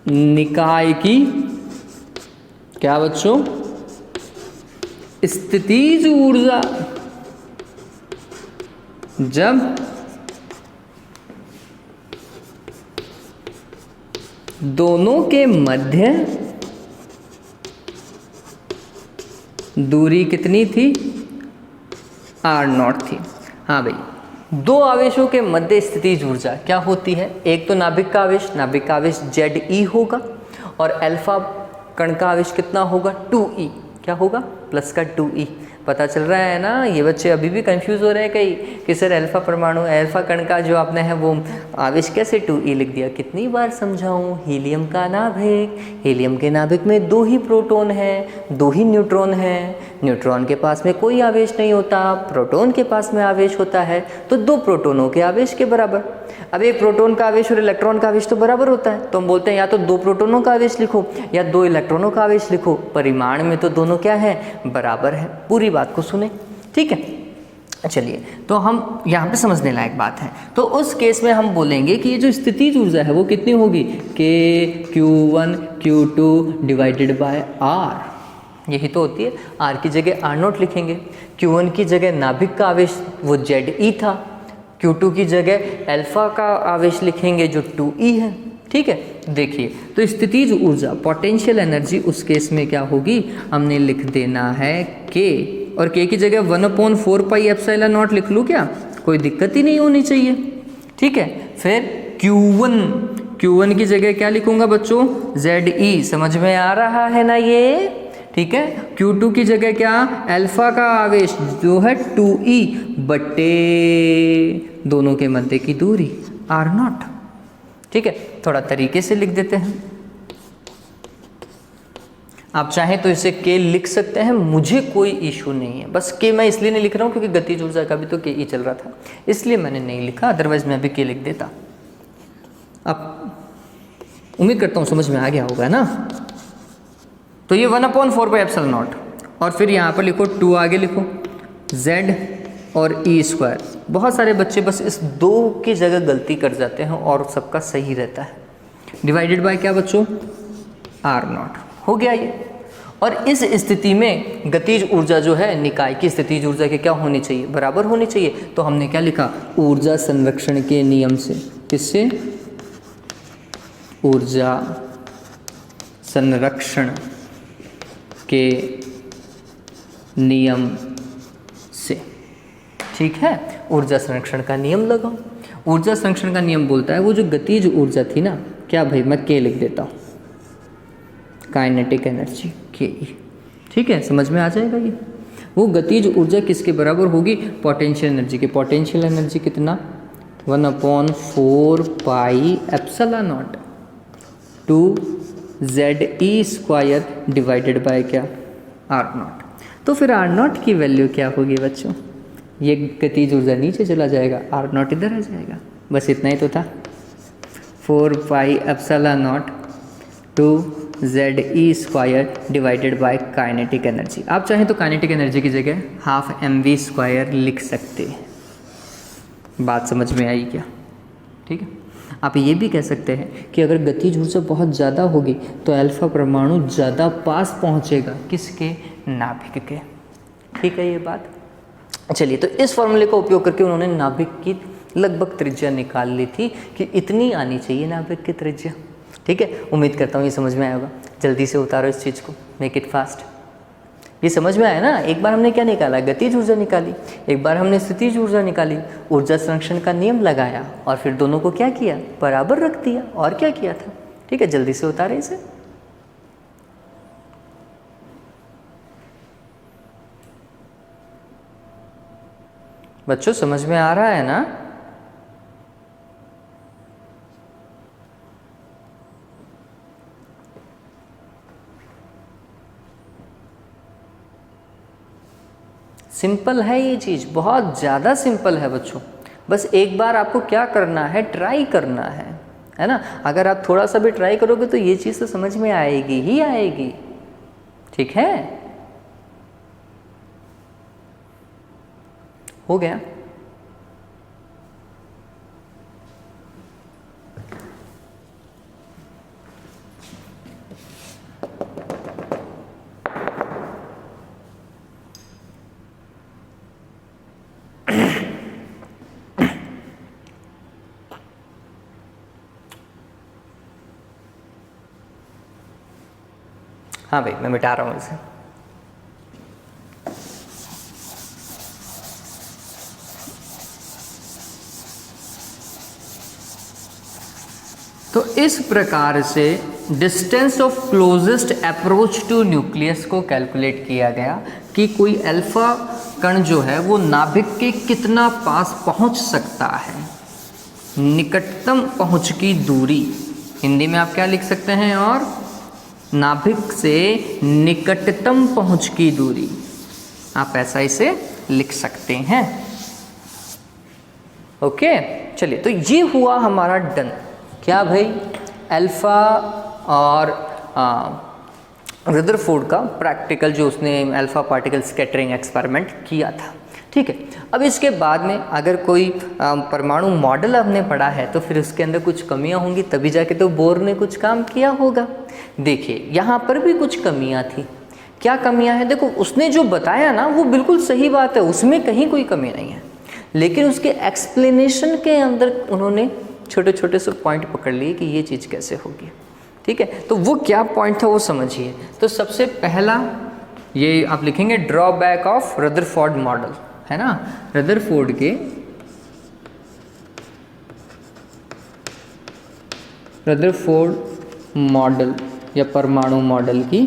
S1: निकाय की क्या बच्चों? स्थितिज ऊर्जा जब दोनों के मध्य दूरी कितनी थी? r0 थी। हाँ भाई, दो आवेशों के मध्य स्थितिज ऊर्जा क्या होती है? एक तो नाभिक का आवेश Ze होगा और अल्फा कण का आवेश कितना होगा? 2e। क्या होगा? प्लस का 2e। पता चल रहा है ना? ये बच्चे अभी भी कंफ्यूज हो रहे हैं कहीं कि सर अल्फा कण का जो आपने है वो आवेश कैसे 2e लिख दिया? कितनी बार समझाऊं? हीलियम का नाभिक, हीलियम के नाभिक में 2 ही प्रोटॉन है, 2 ही न्यूट्रॉन है, न्यूट्रॉन के पास में कोई आवेश नहीं होता, प्रोटॉन के पास में आवेश होता है, तो 2 प्रोटॉनों के आवेश के बराबर। अब एक प्रोटॉन का आवेश और इलेक्ट्रॉन का आवेश तो बराबर होता है, तो हम बोलते हैं या तो 2 प्रोटॉनों का आवेश लिखो या 2 इलेक्ट्रॉनों का आवेश लिखो, परिमाण में तो दोनों क्या है? बराबर है। पूरी बात को सुने, ठीक है। चलिए, तो हम यहाँ पे समझने लायक बात है। तो उस केस में हम बोलेंगे कि ये जो स्थितिज ऊर्जा है वो कितनी होगी? k q1 q2 divided by r, यही तो होती है। r की जगह r0 लिखेंगे, q1 की जगह नाभिक का आवेश वो Ze था, q2 की जगह अल्फा का आवेश लिखेंगे जो 2e है। ठीक है, देखिए तो स्थितिज ऊर्जा पोटेंशियल एनर्जी उस केस में क्या होगी? हमने लिख देना है k, और k की जगह 1/4 पाई एप्सिलॉन नॉट लिख लूँ क्या? कोई दिक्कत ही नहीं होनी चाहिए। ठीक है, फिर q1 की जगह क्या लिखूंगा बच्चों? Ze। समझ में आ रहा है ना ये? ठीक है, q2 की जगह क्या? अल्फा का आवेश जो है 2e बटे दोनों के मध्य की दूरी r0। ठीक है, थोड़ा तरीके से लिख देते हैं। आप चाहें तो इसे k लिख सकते हैं, मुझे कोई इशू नहीं है। बस k मैं इसलिए नहीं लिख रहा हूँ क्योंकि गतिज ऊर्जा का भी तो k ही चल रहा था, इसलिए मैंने नहीं लिखा, अदरवाइज मैं भी k लिख देता। अब उम्मीद करता हूँ समझ में आ गया होगा ना? तो ये 1/4 पाई एप्सिलॉन नॉट, और फिर यहाँ पर लिखो 2 आगे लिखो z और e²। बहुत सारे बच्चे बस इस 2 की जगह गलती कर जाते हैं और सबका सही रहता है। डिवाइडेड बाय क्या बच्चों? r0 हो गया ये। और इस स्थिति में गतिज ऊर्जा जो है निकाय की स्थितिज ऊर्जा के क्या होनी चाहिए? बराबर होनी चाहिए। तो हमने क्या लिखा? ऊर्जा संरक्षण के नियम से। किससे? ऊर्जा संरक्षण के नियम से। ठीक है, ऊर्जा संरक्षण का नियम लगाओ। ऊर्जा संरक्षण का नियम बोलता है वो जो गतिज ऊर्जा थी ना, क्या भाई मैं k लिख देता हूँ, काइनेटिक एनर्जी के। ठीक है, समझ में आ जाएगा ये। वो गतिज ऊर्जा किसके बराबर होगी? पोटेंशियल एनर्जी के। पोटेंशियल एनर्जी कितना? 1/4 pi epsilon not 2Ze² divided by क्या? r0। तो फिर r0 की वैल्यू क्या होगी बच्चों? ये गतिज ऊर्जा नीचे चला जाएगा, r0 इधर आ जाएगा। बस इतना ही तो था। 4 pi epsilon not 2Ze² divided by kinetic energy. आप चाहें तो काइनेटिक एनर्जी की जगह हाफ mv² लिख सकते हैं। बात समझ में आई क्या? ठीक है, आप ये भी कह सकते हैं कि अगर गतिज ऊर्जा बहुत ज़्यादा होगी तो अल्फा परमाणु ज़्यादा पास पहुँचेगा। किसके? नाभिक के। ठीक है ये बात। चलिए, तो इस फॉर्मूले का उपयोग करके उन्होंने नाभिक की लगभग त्रिज्या निकाल ली थी कि इतनी आनी चाहिए नाभिक की त्रिज्या। ठीक है, उम्मीद करता हूँ ये समझ में आया होगा। जल्दी से उतारो इस चीज़ को, मेक इट फास्ट। ये समझ में आया ना। एक बार हमने क्या निकाला, गतिज ऊर्जा निकाली, एक बार हमने स्थितिज ऊर्जा निकाली, ऊर्जा संरक्षण का नियम लगाया और फिर दोनों को क्या किया, बराबर रख दिया। और क्या किया था? ठीक है, जल्दी से उतारे इसे। बच्चों समझ में आ रहा है ना? सिंपल है ये चीज़, बहुत ज़्यादा सिंपल है बच्चों। बस एक बार आपको क्या करना है, ट्राई करना है ना। अगर आप थोड़ा सा भी ट्राई करोगे तो ये चीज़ तो समझ में आएगी ही आएगी। ठीक है, हो गया। हाँ भाई, मैं मिटा रहा हूँ इसे। तो इस प्रकार से distance of closest approach to nucleus को कैलकुलेट किया गया कि कोई अल्फा कण जो है वो नाभिक के कितना पास पहुंच सकता है। निकटतम पहुंच की दूरी हिंदी में आप क्या लिख सकते हैं, और नाभिक से निकटतम पहुंच की दूरी, आप ऐसा इसे लिख सकते हैं। ओके, चलिए, तो ये हुआ हमारा डन। क्या भाई? अल्फा और रदरफोर्ड का प्रैक्टिकल जो उसने अल्फा पार्टिकल स्कैटरिंग एक्सपेरिमेंट किया था। ठीक है, अब इसके बाद में अगर कोई परमाणु मॉडल हमने पढ़ा है तो फिर उसके अंदर कुछ कमियां होंगी, तभी जाके तो बोर ने कुछ काम किया होगा। देखिए, यहाँ पर भी कुछ कमियां थी। क्या कमियां हैं? देखो, उसने जो बताया ना वो बिल्कुल सही बात है, उसमें कहीं कोई कमी नहीं है, लेकिन उसके एक्सप्लेनेशन के अंदर उन्होंने छोटे छोटे से पॉइंट पकड़ लिए कि ये चीज़ कैसे होगी। ठीक है, तो वो क्या पॉइंट था वो समझिए। तो सबसे पहला ये आप लिखेंगे ड्रॉबैक ऑफ रदरफोर्ड मॉडल, है ना। रदरफोर्ड के मॉडल या परमाणु मॉडल की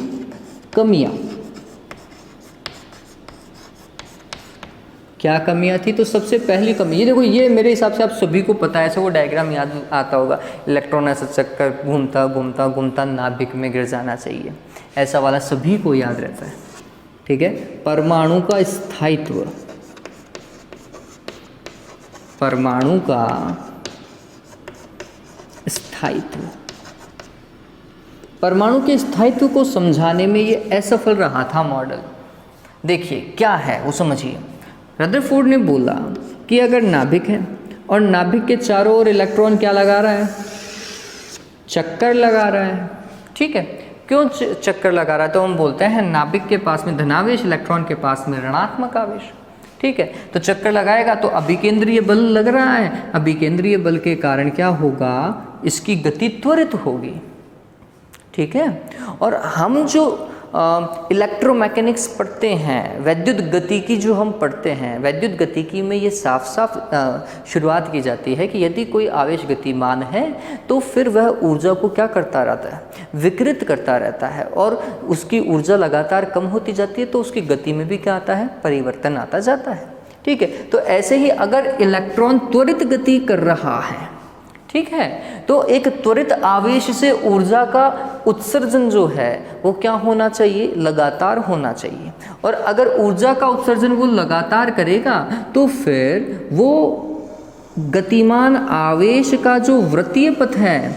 S1: कमियां, क्या कमियां थी? तो सबसे पहली कमी ये देखो, ये मेरे हिसाब से आप सभी को पता है, ऐसे वो डायग्राम याद आता होगा। इलेक्ट्रॉन ऐसा चक्कर घूमता घूमता घूमता नाभिक में गिर जाना चाहिए, ऐसा वाला सभी को याद रहता है। ठीक है, परमाणु का स्थायित्व, परमाणु का स्थायित्व, परमाणु के स्थायित्व को समझाने में ये असफल रहा था मॉडल। देखिए क्या है वो समझिए। रदरफोर्ड ने बोला कि अगर नाभिक है और नाभिक के चारों ओर इलेक्ट्रॉन क्या लगा रहा है, चक्कर लगा रहा है। ठीक है, क्यों चक्कर लगा रहा है? तो हम बोलते हैं नाभिक के पास में धनावेश, इलेक्ट्रॉन के पास में ऋणात्मक आवेश। ठीक है, तो चक्कर लगाएगा तो अभिकेंद्रीय बल लग रहा है, अभिकेंद्रीय बल के कारण क्या होगा, इसकी गति त्वरित होगी। ठीक है, और हम जो इलेक्ट्रोमैकेनिक्स पढ़ते हैं, वैद्युत गतिकी जो हम पढ़ते हैं, वैद्युत गतिकी में ये साफ साफ शुरुआत की जाती है कि यदि कोई आवेश गतिमान है तो फिर वह ऊर्जा को क्या करता रहता है, विकृत करता रहता है, और उसकी ऊर्जा लगातार कम होती जाती है, तो उसकी गति में भी क्या आता है, परिवर्तन आता जाता है। ठीक है, तो ऐसे ही अगर इलेक्ट्रॉन त्वरित गति कर रहा है, ठीक है, तो एक त्वरित आवेश से ऊर्जा का उत्सर्जन जो है वो क्या होना चाहिए, लगातार होना चाहिए। और अगर ऊर्जा का उत्सर्जन वो लगातार करेगा तो फिर वो गतिमान आवेश का जो वृत्तीय पथ है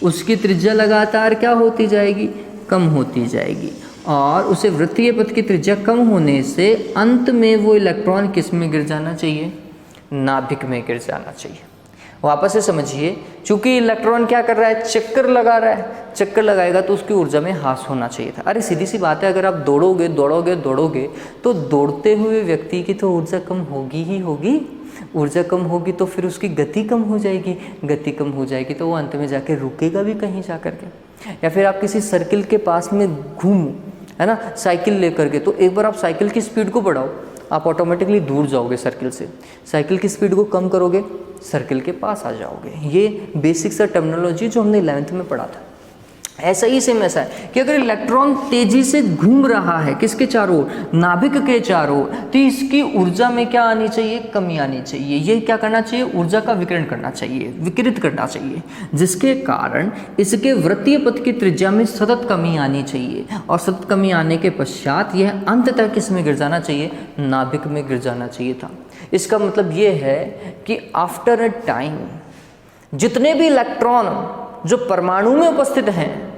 S1: उसकी त्रिज्या लगातार क्या होती जाएगी, कम होती जाएगी, और उसे वृत्तीय पथ की त्रिज्या कम होने से अंत में वो इलेक्ट्रॉन किस में गिर जाना चाहिए, नाभिक में गिर जाना चाहिए। वापस से समझिए, चूंकि इलेक्ट्रॉन क्या कर रहा है, चक्कर लगा रहा है, चक्कर लगाएगा तो उसकी ऊर्जा में ह्रास होना चाहिए था। अरे सीधी सी बात है, अगर आप दौड़ोगे दौड़ोगे दौड़ोगे तो दौड़ते हुए व्यक्ति की तो ऊर्जा कम होगी ही होगी। ऊर्जा कम होगी तो फिर उसकी गति कम हो जाएगी, गति कम हो जाएगी तो वो अंत में जाके रुकेगा भी कहीं जा कर के। या फिर आप किसी सर्किल के पास में घूमो, है ना, साइकिल लेकर के, तो एक बार आप साइकिल की स्पीड को बढ़ाओ, आप ऑटोमेटिकली दूर जाओगे सर्किल से। साइकिल की स्पीड को कम करोगे, सर्किल के पास आ जाओगे। ये बेसिक सा टर्मिनोलॉजी जो हमने 11th में पढ़ा था। ऐसा ही सेम ऐसा है कि अगर इलेक्ट्रॉन तेजी से घूम रहा है किसके चारों ओर, नाभिक के चारों ओर, तो इसकी ऊर्जा में क्या आनी चाहिए, कमी आनी चाहिए। ये क्या करना चाहिए, ऊर्जा का विकिरण करना चाहिए, विकिरित करना चाहिए, जिसके कारण इसके वृत्तीय पथ की त्रिज्या में सतत कमी आनी चाहिए। और सतत कमी आने के पश्चात यह अंततः किस में गिर जाना चाहिए, नाभिक में गिर जाना चाहिए था। इसका मतलब ये है कि आफ्टर अ टाइम जितने भी इलेक्ट्रॉन जो परमाणु में उपस्थित हैं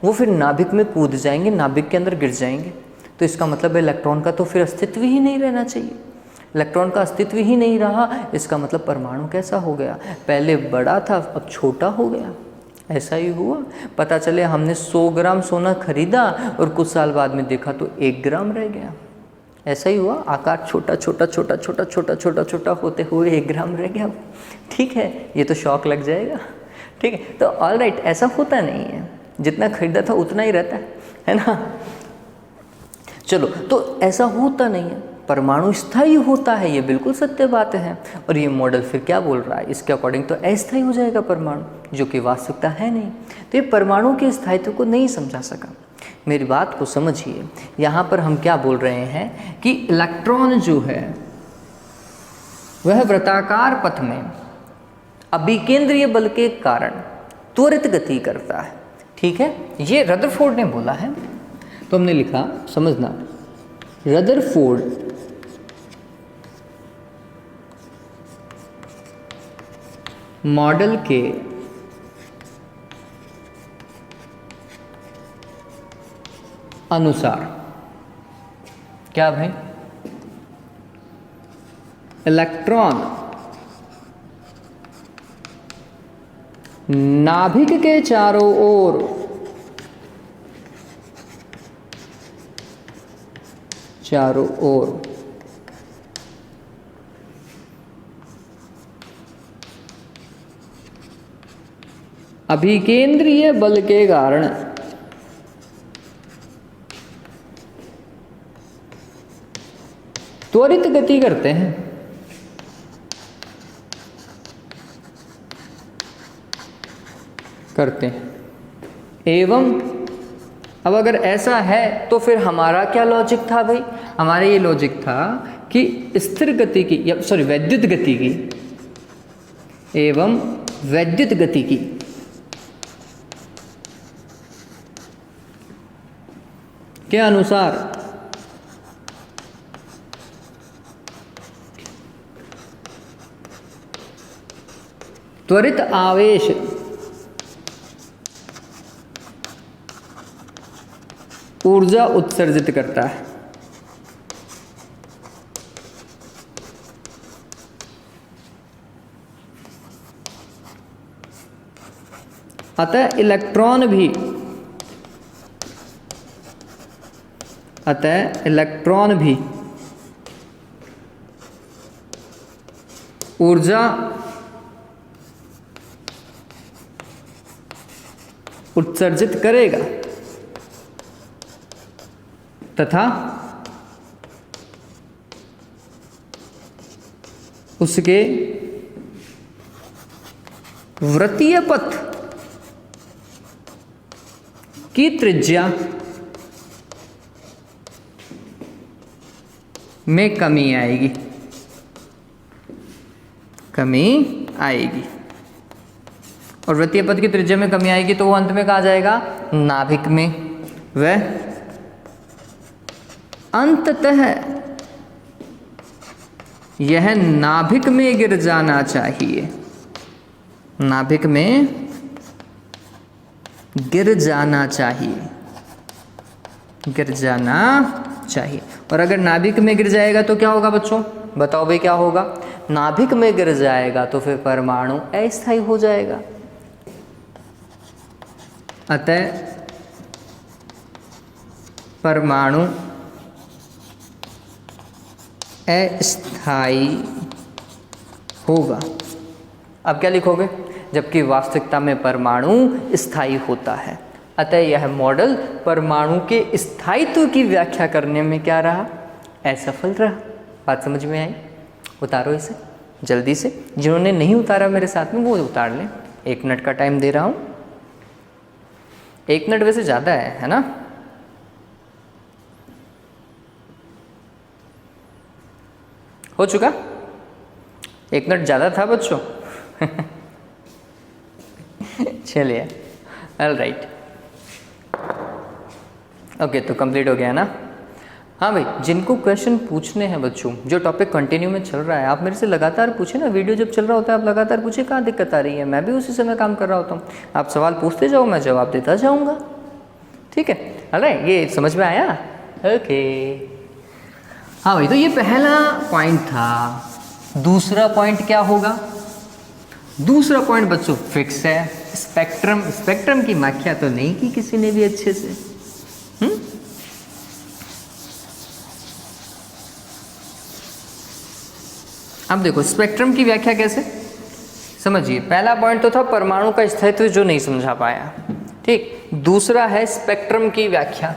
S1: वो फिर नाभिक में कूद जाएंगे, नाभिक के अंदर गिर जाएंगे। तो इसका मतलब है इलेक्ट्रॉन का तो फिर अस्तित्व ही नहीं रहना चाहिए। इलेक्ट्रॉन का अस्तित्व ही नहीं रहा, इसका मतलब परमाणु कैसा हो गया, पहले बड़ा था अब छोटा हो गया। ऐसा ही हुआ, पता चले हमने 100 ग्राम सोना खरीदा और कुछ साल बाद में देखा तो 1 ग्राम रह गया। ऐसा ही हुआ, आकार छोटा छोटा छोटा छोटा छोटा छोटा छोटा होते हुए 1 ग्राम रह गया। ठीक है, ये तो शौक लग जाएगा। ठीक है, तो ऑल राइट, ऐसा होता नहीं है, जितना खरीदा था उतना ही रहता है ना। चलो, तो ऐसा होता नहीं है, परमाणु स्थायी होता है, ये बिल्कुल सत्य बात है। और ये मॉडल फिर क्या बोल रहा है, इसके अकॉर्डिंग तो अस्थायी हो जाएगा परमाणु, जो कि वास्तविकता है नहीं। तो ये परमाणु के स्थायित्व को नहीं समझा सका। मेरी बात को समझिए, यहाँ पर हम क्या बोल रहे हैं कि इलेक्ट्रॉन जो है वह वृत्ताकार पथ में अभिकेंद्रीय बल के कारण त्वरित गति करता है। ठीक है, ये रदरफोर्ड ने बोला है, तो हमने लिखा, समझना, रदरफोर्ड मॉडल के अनुसार क्या भाई, इलेक्ट्रॉन नाभिक के चारों ओर अभिकेंद्रीय बल के कारण त्वरित गति करते हैं। एवं अब अगर ऐसा है तो फिर हमारा क्या लॉजिक था भाई, हमारा ये लॉजिक था कि स्थिर गति की या सॉरी वैद्युत गति की एवं वैद्युत गति की के अनुसार त्वरित आवेश ऊर्जा उत्सर्जित करता है। अतः इलेक्ट्रॉन भी ऊर्जा उत्सर्जित करेगा तथा उसके वृत्तीय पथ की त्रिज्या में कमी आएगी। और वृत्तीय पथ की त्रिज्या में कमी आएगी तो वो अंत में कहाँ जाएगा, नाभिक में। वह अंततः यह नाभिक में गिर जाना चाहिए, नाभिक में गिर जाना चाहिए। और अगर नाभिक में गिर जाएगा तो क्या होगा बच्चों, बताओ भाई क्या होगा, नाभिक में गिर जाएगा तो फिर परमाणु अस्थायी हो जाएगा। अतः परमाणु अस्थायी होगा। अब क्या लिखोगे, जबकि वास्तविकता में परमाणु स्थायी होता है। अतः यह मॉडल परमाणु के स्थायित्व की व्याख्या करने में क्या रहा, असफल रहा। बात समझ में आई? उतारो इसे जल्दी से, जिन्होंने नहीं उतारा मेरे साथ में वो उतार लें। 1 मिनट का टाइम दे रहा हूँ। 1 मिनट वैसे ज़्यादा है ना? हो चुका? 1 मिनट ज़्यादा था बच्चों। चलिए, ऑल राइट, ओके, तो कंप्लीट हो गया ना? हाँ भाई, जिनको क्वेश्चन पूछने हैं बच्चों, जो टॉपिक कंटिन्यू में चल रहा है, आप मेरे से लगातार पूछे ना। वीडियो जब चल रहा होता है आप लगातार पूछे, कहाँ दिक्कत आ रही है, मैं भी उसी समय काम कर रहा होता हूँ। आप सवाल पूछते जाओ, मैं जवाब देता जाऊँगा। ठीक है, अरे ये समझ में आया? ओके, हाँ भाई, तो ये पहला पॉइंट था। दूसरा पॉइंट क्या होगा? दूसरा पॉइंट बच्चों फिक्स है, स्पेक्ट्रम। स्पेक्ट्रम की व्याख्या तो नहीं की किसी ने भी अच्छे से। अब देखो स्पेक्ट्रम की व्याख्या कैसे समझिए। पहला पॉइंट तो था परमाणु का स्थायित्व, जो नहीं समझा पाया। ठीक, दूसरा है स्पेक्ट्रम की व्याख्या।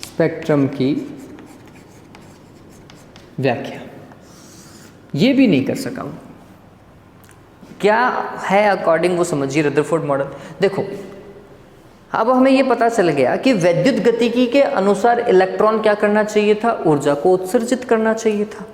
S1: स्पेक्ट्रम की व्याख्या ये भी नहीं कर सका हूं। क्या है अकॉर्डिंग वो समझिए, रदरफोर्ड मॉडल। देखो अब हमें ये पता चल गया कि वैद्युत गतिकी के अनुसार इलेक्ट्रॉन क्या करना चाहिए था, ऊर्जा को उत्सर्जित करना चाहिए था।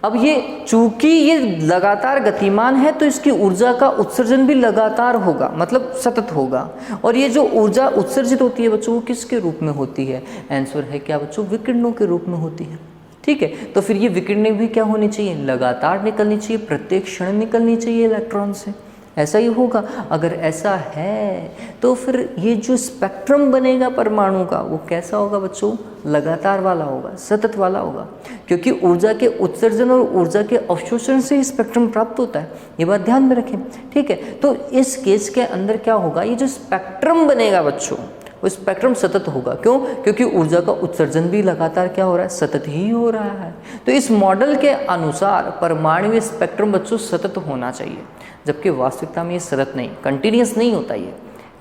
S1: अब ये चूंकि ये लगातार गतिमान है तो इसकी ऊर्जा का उत्सर्जन भी लगातार होगा, मतलब सतत होगा। और ये जो ऊर्जा उत्सर्जित होती है बच्चों, वो किसके रूप में होती है? आंसर है क्या बच्चों? विकिरणों के रूप में होती है। ठीक है, तो फिर ये विकिरणें भी क्या होनी चाहिए? लगातार निकलनी चाहिए, प्रत्येक क्षण निकलनी चाहिए इलेक्ट्रॉन से। ऐसा ही होगा। अगर ऐसा है तो फिर ये जो स्पेक्ट्रम बनेगा परमाणु का, वो कैसा होगा बच्चों? लगातार वाला होगा, सतत वाला होगा, क्योंकि ऊर्जा के उत्सर्जन और ऊर्जा के अवशोषण से ही स्पेक्ट्रम प्राप्त होता है। ये बात ध्यान में रखें। ठीक है, तो इस केस के अंदर क्या होगा? ये जो स्पेक्ट्रम बनेगा बच्चों, वो स्पेक्ट्रम सतत होगा। क्यों? क्योंकि ऊर्जा का उत्सर्जन भी लगातार क्या हो रहा है? सतत ही हो रहा है। तो इस मॉडल के अनुसार परमाणु स्पेक्ट्रम बच्चों सतत होना चाहिए, जबकि वास्तविकता में ये सतत नहीं, कंटिन्यूस नहीं होता।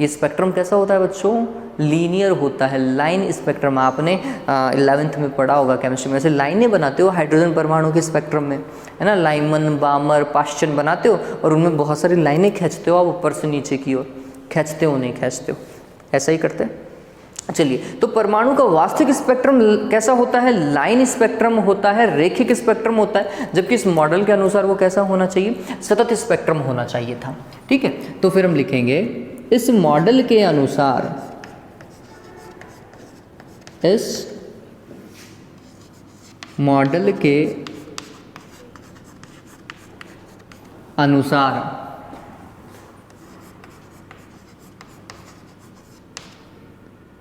S1: ये स्पेक्ट्रम कैसा होता है बच्चों? लीनियर होता है। लाइन स्पेक्ट्रम आपने 11th में पढ़ा होगा केमिस्ट्री में। ऐसे लाइनें बनाते हो हाइड्रोजन परमाणु के स्पेक्ट्रम में, है ना, लाइमन, बामर, पाश्चन बनाते हो और उनमें बहुत सारी लाइनें खींचते हो आप ऊपर से नीचे की ओर। खींचते हो नहीं खींचते हो, ऐसा ही करते हैं। चलिए, तो परमाणु का वास्तविक स्पेक्ट्रम कैसा होता है? लाइन स्पेक्ट्रम होता है, रेखिक स्पेक्ट्रम होता है, जबकि इस मॉडल के अनुसार वो कैसा होना चाहिए? सतत स्पेक्ट्रम होना चाहिए था। ठीक है, तो फिर हम लिखेंगे इस मॉडल के अनुसार, इस मॉडल के अनुसार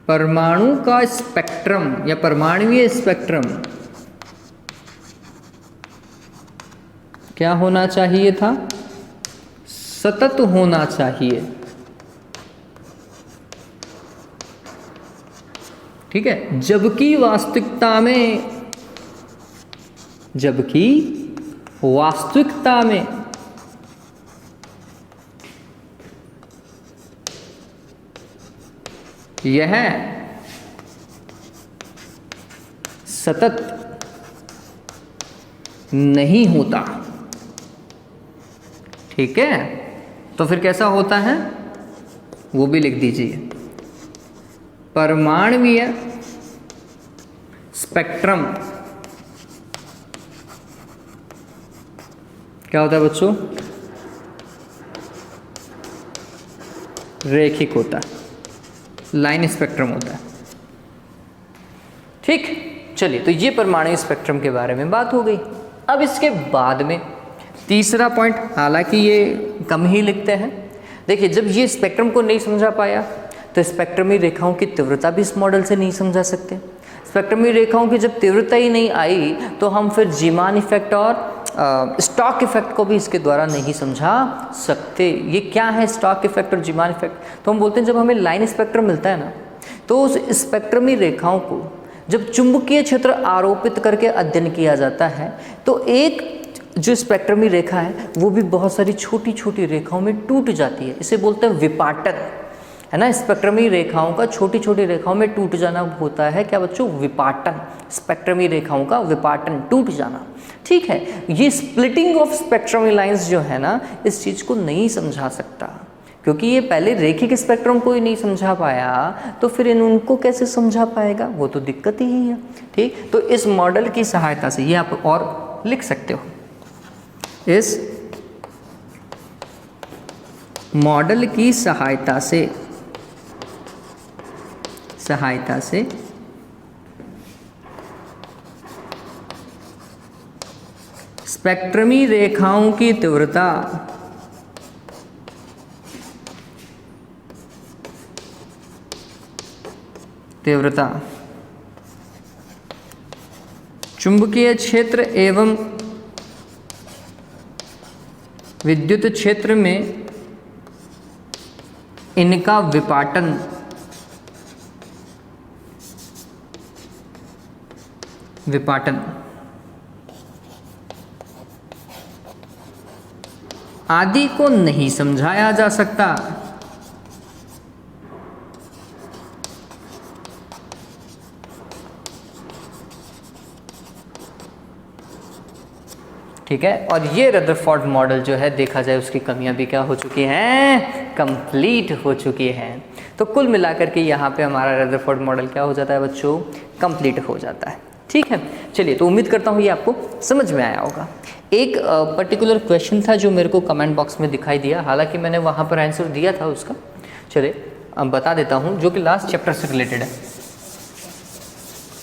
S1: परमाणु का स्पेक्ट्रम या परमाणुीय स्पेक्ट्रम क्या होना चाहिए था? सतत होना चाहिए। ठीक है, जबकि वास्तविकता में यह सतत नहीं होता। ठीक है, तो फिर कैसा होता है वो भी लिख दीजिए। परमाणुीय स्पेक्ट्रम क्या होता है बच्चों? रेखिक होता है, लाइन स्पेक्ट्रम होता है। ठीक, चलिए, तो ये परमाणु स्पेक्ट्रम के बारे में बात हो गई। अब इसके बाद में तीसरा पॉइंट, हालांकि ये कम ही लिखते हैं। देखिए, जब ये स्पेक्ट्रम को नहीं समझा पाया तो स्पेक्ट्रमी रेखाओं की तीव्रता भी इस मॉडल से नहीं समझा सकते। स्पेक्ट्रमी रेखाओं की जब तीव्रता ही नहीं आई तो हम फिर जीमान इफेक्ट और स्टॉक इफेक्ट को भी इसके द्वारा नहीं समझा सकते। ये क्या है स्टॉक इफेक्ट और जीमान इफेक्ट? तो हम बोलते हैं जब हमें लाइन स्पेक्ट्रम मिलता है ना, तो उस स्पेक्ट्रमी रेखाओं को जब चुंबकीय क्षेत्र आरोपित करके अध्ययन किया जाता है तो एक जो स्पेक्ट्रमी रेखा है वो भी बहुत सारी छोटी छोटी रेखाओं में टूट जाती है, इसे बोलते हैं विपाटन, है ना। स्पेक्ट्रमी रेखाओं का छोटी छोटी रेखाओं में टूट जाना होता है क्या बच्चों, विपाटन। स्पेक्ट्रमी रेखाओं का विपाटन, टूट जाना, ठीक है। ये स्प्लिटिंग ऑफ स्पेक्ट्रमी लाइंस जो है ना, इस चीज़ को नहीं समझा सकता, क्योंकि ये पहले रेखिक स्पेक्ट्रम को ही नहीं समझा पाया, तो फिर उनको कैसे समझा पाएगा, वो तो दिक्कत ही है, ठीक। तो इस मॉडल की सहायता से ये आप और लिख सकते हो, इस मॉडल की सहायता से स्पेक्ट्रमी रेखाओं की तीव्रता चुंबकीय क्षेत्र एवं विद्युत क्षेत्र में इनका विपाटन आदि को नहीं समझाया जा सकता। ठीक है, और ये रदरफोर्ड मॉडल जो है देखा जाए उसकी कमियां भी क्या हो चुकी हैं, कंप्लीट हो चुकी हैं। तो कुल मिलाकर के यहाँ पे हमारा रदरफोर्ड मॉडल क्या हो जाता है बच्चों, कंप्लीट हो जाता है। ठीक है, चलिए तो उम्मीद करता हूँ ये आपको समझ में आया होगा। एक पर्टिकुलर क्वेश्चन था जो मेरे को कमेंट बॉक्स में दिखाई दिया, हालांकि मैंने वहाँ पर आंसर दिया था उसका, चलिए अब बता देता हूँ, जो कि लास्ट चैप्टर से रिलेटेड है।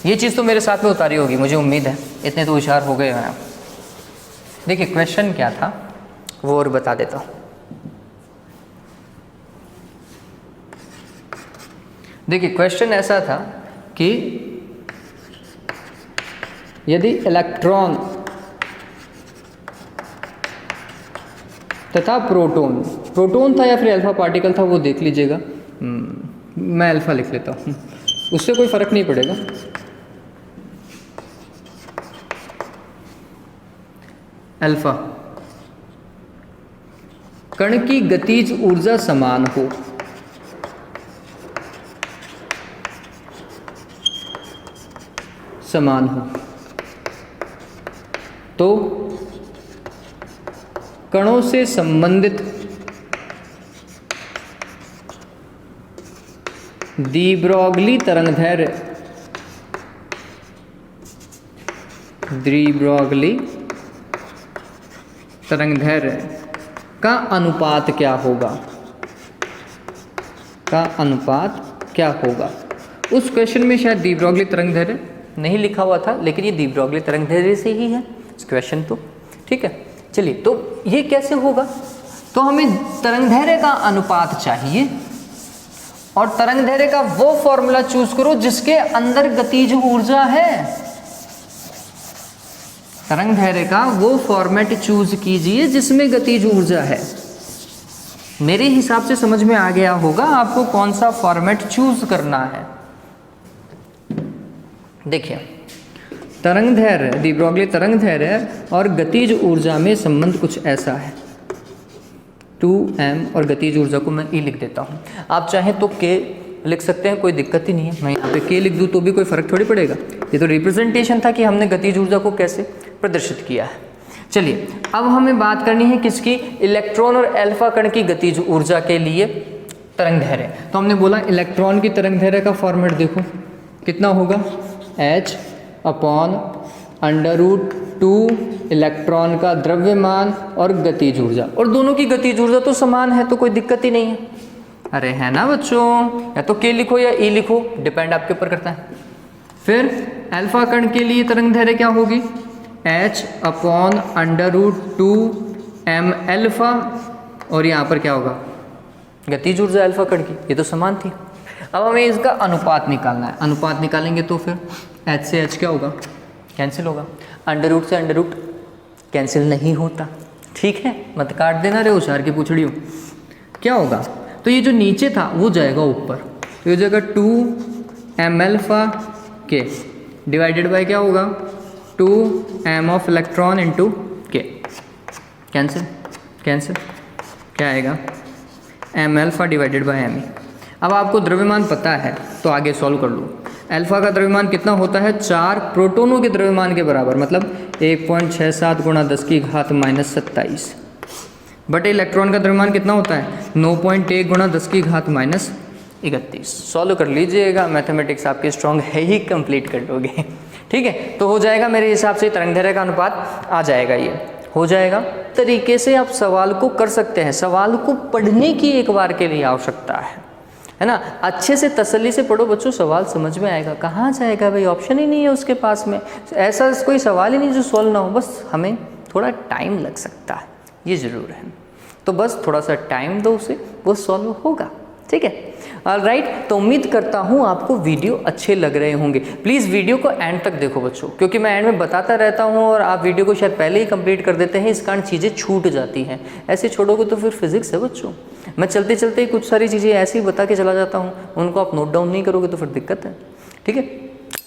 S1: ये चीज़ तो मेरे साथ में उतारी होगी, मुझे उम्मीद है, इतने तो होशियार हो गए हैं आप। देखिए क्वेश्चन क्या था वो और बता देता हूँ। देखिए क्वेश्चन ऐसा था कि यदि इलेक्ट्रॉन तथा प्रोटॉन था या फिर अल्फा पार्टिकल था वो देख लीजिएगा, मैं अल्फा लिख लेता हूँ, उससे कोई फर्क नहीं पड़ेगा। अल्फा कण की गतिज ऊर्जा समान हो, तो कणों से संबंधित डी ब्रॉगली तरंगदैर्घ्य का अनुपात क्या होगा। उस क्वेश्चन में शायद डी ब्रॉगली तरंगदैर्घ्य नहीं लिखा हुआ था, लेकिन ये डी ब्रॉगली तरंगदैर्घ्य से ही है इस क्वेश्चन तो। ठीक है, चलिए तो ये कैसे होगा, तो हमें तरंगदैर्घ्य का अनुपात चाहिए और तरंगदैर्घ्य का वो फॉर्मूला चूज करो जिसके अंदर गतिज ऊर्जा है। तरंगदैर्घ्य का वो फॉर्मेट चूज कीजिए जिसमें गतिज ऊर्जा है। मेरे हिसाब से समझ में आ गया होगा आपको कौन सा फॉर्मेट चूज करना है। देखिए तरंगदैर्घ्य, डी ब्रॉगली तरंगदैर्घ्य और गतिज ऊर्जा में संबंध कुछ ऐसा है, 2m और गतिज ऊर्जा को मैं E लिख देता हूँ। आप चाहें तो K लिख सकते हैं, कोई दिक्कत ही नहीं है। मैं यहाँ पे K लिख दूँ तो भी कोई फर्क थोड़ी पड़ेगा। ये तो रिप्रेजेंटेशन था कि हमने गतिज ऊर्जा को कैसे प्रदर्शित किया है। चलिए अब हमें बात करनी है किसकी, इलेक्ट्रॉन और अल्फा कण की गतिज ऊर्जा के लिए तरंगदैर्घ्य। तो हमने बोला इलेक्ट्रॉन की तरंगदैर्घ्य का फॉर्मेट देखो कितना होगा, h/√2 इलेक्ट्रॉन का द्रव्यमान और गतिज ऊर्जा, और दोनों की गतिज ऊर्जा तो समान है तो कोई दिक्कत ही नहीं है। अरे है ना बच्चों, या तो K लिखो या E लिखो, डिपेंड आपके ऊपर करता है। फिर अल्फा कण के लिए तरंगदैर्घ्य क्या होगी, h/√2m अल्फा, और यहाँ पर क्या होगा, गतिज ऊर्जा अल्फा कण की, ये तो समान थी। अब हमें इसका अनुपात निकालना है। अनुपात निकालेंगे तो फिर h से h क्या होगा, कैंसिल होगा, अंडर से अंडर रूट कैंसिल नहीं होता। ठीक है, मत काट देना रे होशियार की पूछड़ी हो। क्या होगा, तो ये जो नीचे था वो जाएगा ऊपर, तो ये जाएगा 2m अल्फा के डिवाइडेड बाय क्या होगा, 2m ऑफ इलेक्ट्रॉन इंटू के। कैंसिल कैंसिल, क्या आएगा, M alpha divided by M E. अब आपको द्रव्यमान पता है तो आगे सॉल्व कर लो। अल्फा का द्रव्यमान कितना होता है, 4 प्रोटोनों के द्रव्यमान के बराबर, मतलब 1.67 गुणा 10 की घात -27 बटे इलेक्ट्रॉन का द्रव्यमान कितना होता है, 9.1 गुणा 10 की घात -31। सॉल्व कर लीजिएगा, मैथमेटिक्स आपकी स्ट्रांग है ही, कंप्लीट कर लोगे। ठीक है, तो हो जाएगा मेरे हिसाब से तरंगदैर्घ्य का अनुपात आ जाएगा, ये हो जाएगा। तरीके से आप सवाल को कर सकते हैं, सवाल को पढ़ने की एक बार के लिए आवश्यकता है ना। अच्छे से तसल्ली से पढ़ो बच्चों, सवाल समझ में आएगा। कहाँ जाएगा भाई, ऑप्शन ही नहीं है उसके पास में, ऐसा कोई सवाल ही नहीं जो सॉल्व ना हो। बस हमें थोड़ा टाइम लग सकता है, ये ज़रूर है, तो बस थोड़ा सा टाइम दो उसे, वो सॉल्व होगा। ठीक है, ऑलराइट। तो उम्मीद करता हूँ आपको वीडियो अच्छे लग रहे होंगे। प्लीज़ वीडियो को एंड तक देखो बच्चों, क्योंकि मैं एंड में बताता रहता हूँ और आप वीडियो को शायद पहले ही कंप्लीट कर देते हैं, इस कारण चीज़ें छूट जाती हैं। ऐसे छोड़ोगे तो फिर फिजिक्स है बच्चों। मैं चलते चलते ही कुछ सारी चीज़ें ऐसे ही बता के चला जाता हूँ, उनको आप नोट डाउन नहीं करोगे तो फिर दिक्कत है। ठीक है,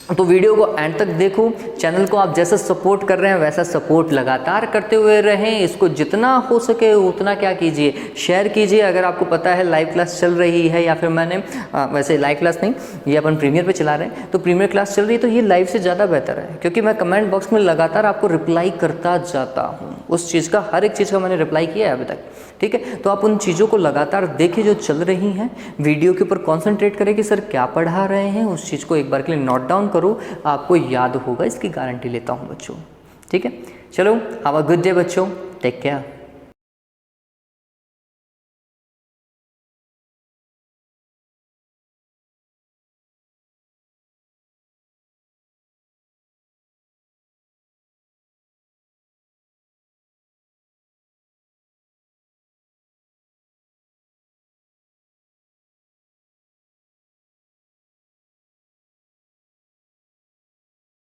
S1: तो वीडियो को एंड तक देखो। चैनल को आप जैसा सपोर्ट कर रहे हैं वैसा सपोर्ट लगातार करते हुए रहें। इसको जितना हो सके उतना क्या कीजिए, शेयर कीजिए। अगर आपको पता है लाइव क्लास चल रही है, या फिर मैंने वैसे लाइव क्लास नहीं, ये अपन प्रीमियर पे चला रहे हैं, तो प्रीमियर क्लास चल रही है तो ये लाइव से ज़्यादा बेहतर है, क्योंकि मैं कमेंट बॉक्स में लगातार आपको रिप्लाई करता जाता हूँ। उस चीज़ का, हर एक चीज़ का मैंने रिप्लाई किया है अभी तक। ठीक है, तो आप उन चीज़ों को लगातार देखें जो चल रही हैं, वीडियो के ऊपर कॉन्सेंट्रेट करें कि सर क्या पढ़ा रहे हैं, उस चीज़ को एक बार के लिए नोट डाउन करो, आपको याद होगा, इसकी गारंटी लेता हूं बच्चों। ठीक है, चलो, हैव अ गुड डे बच्चों, टेक केयर।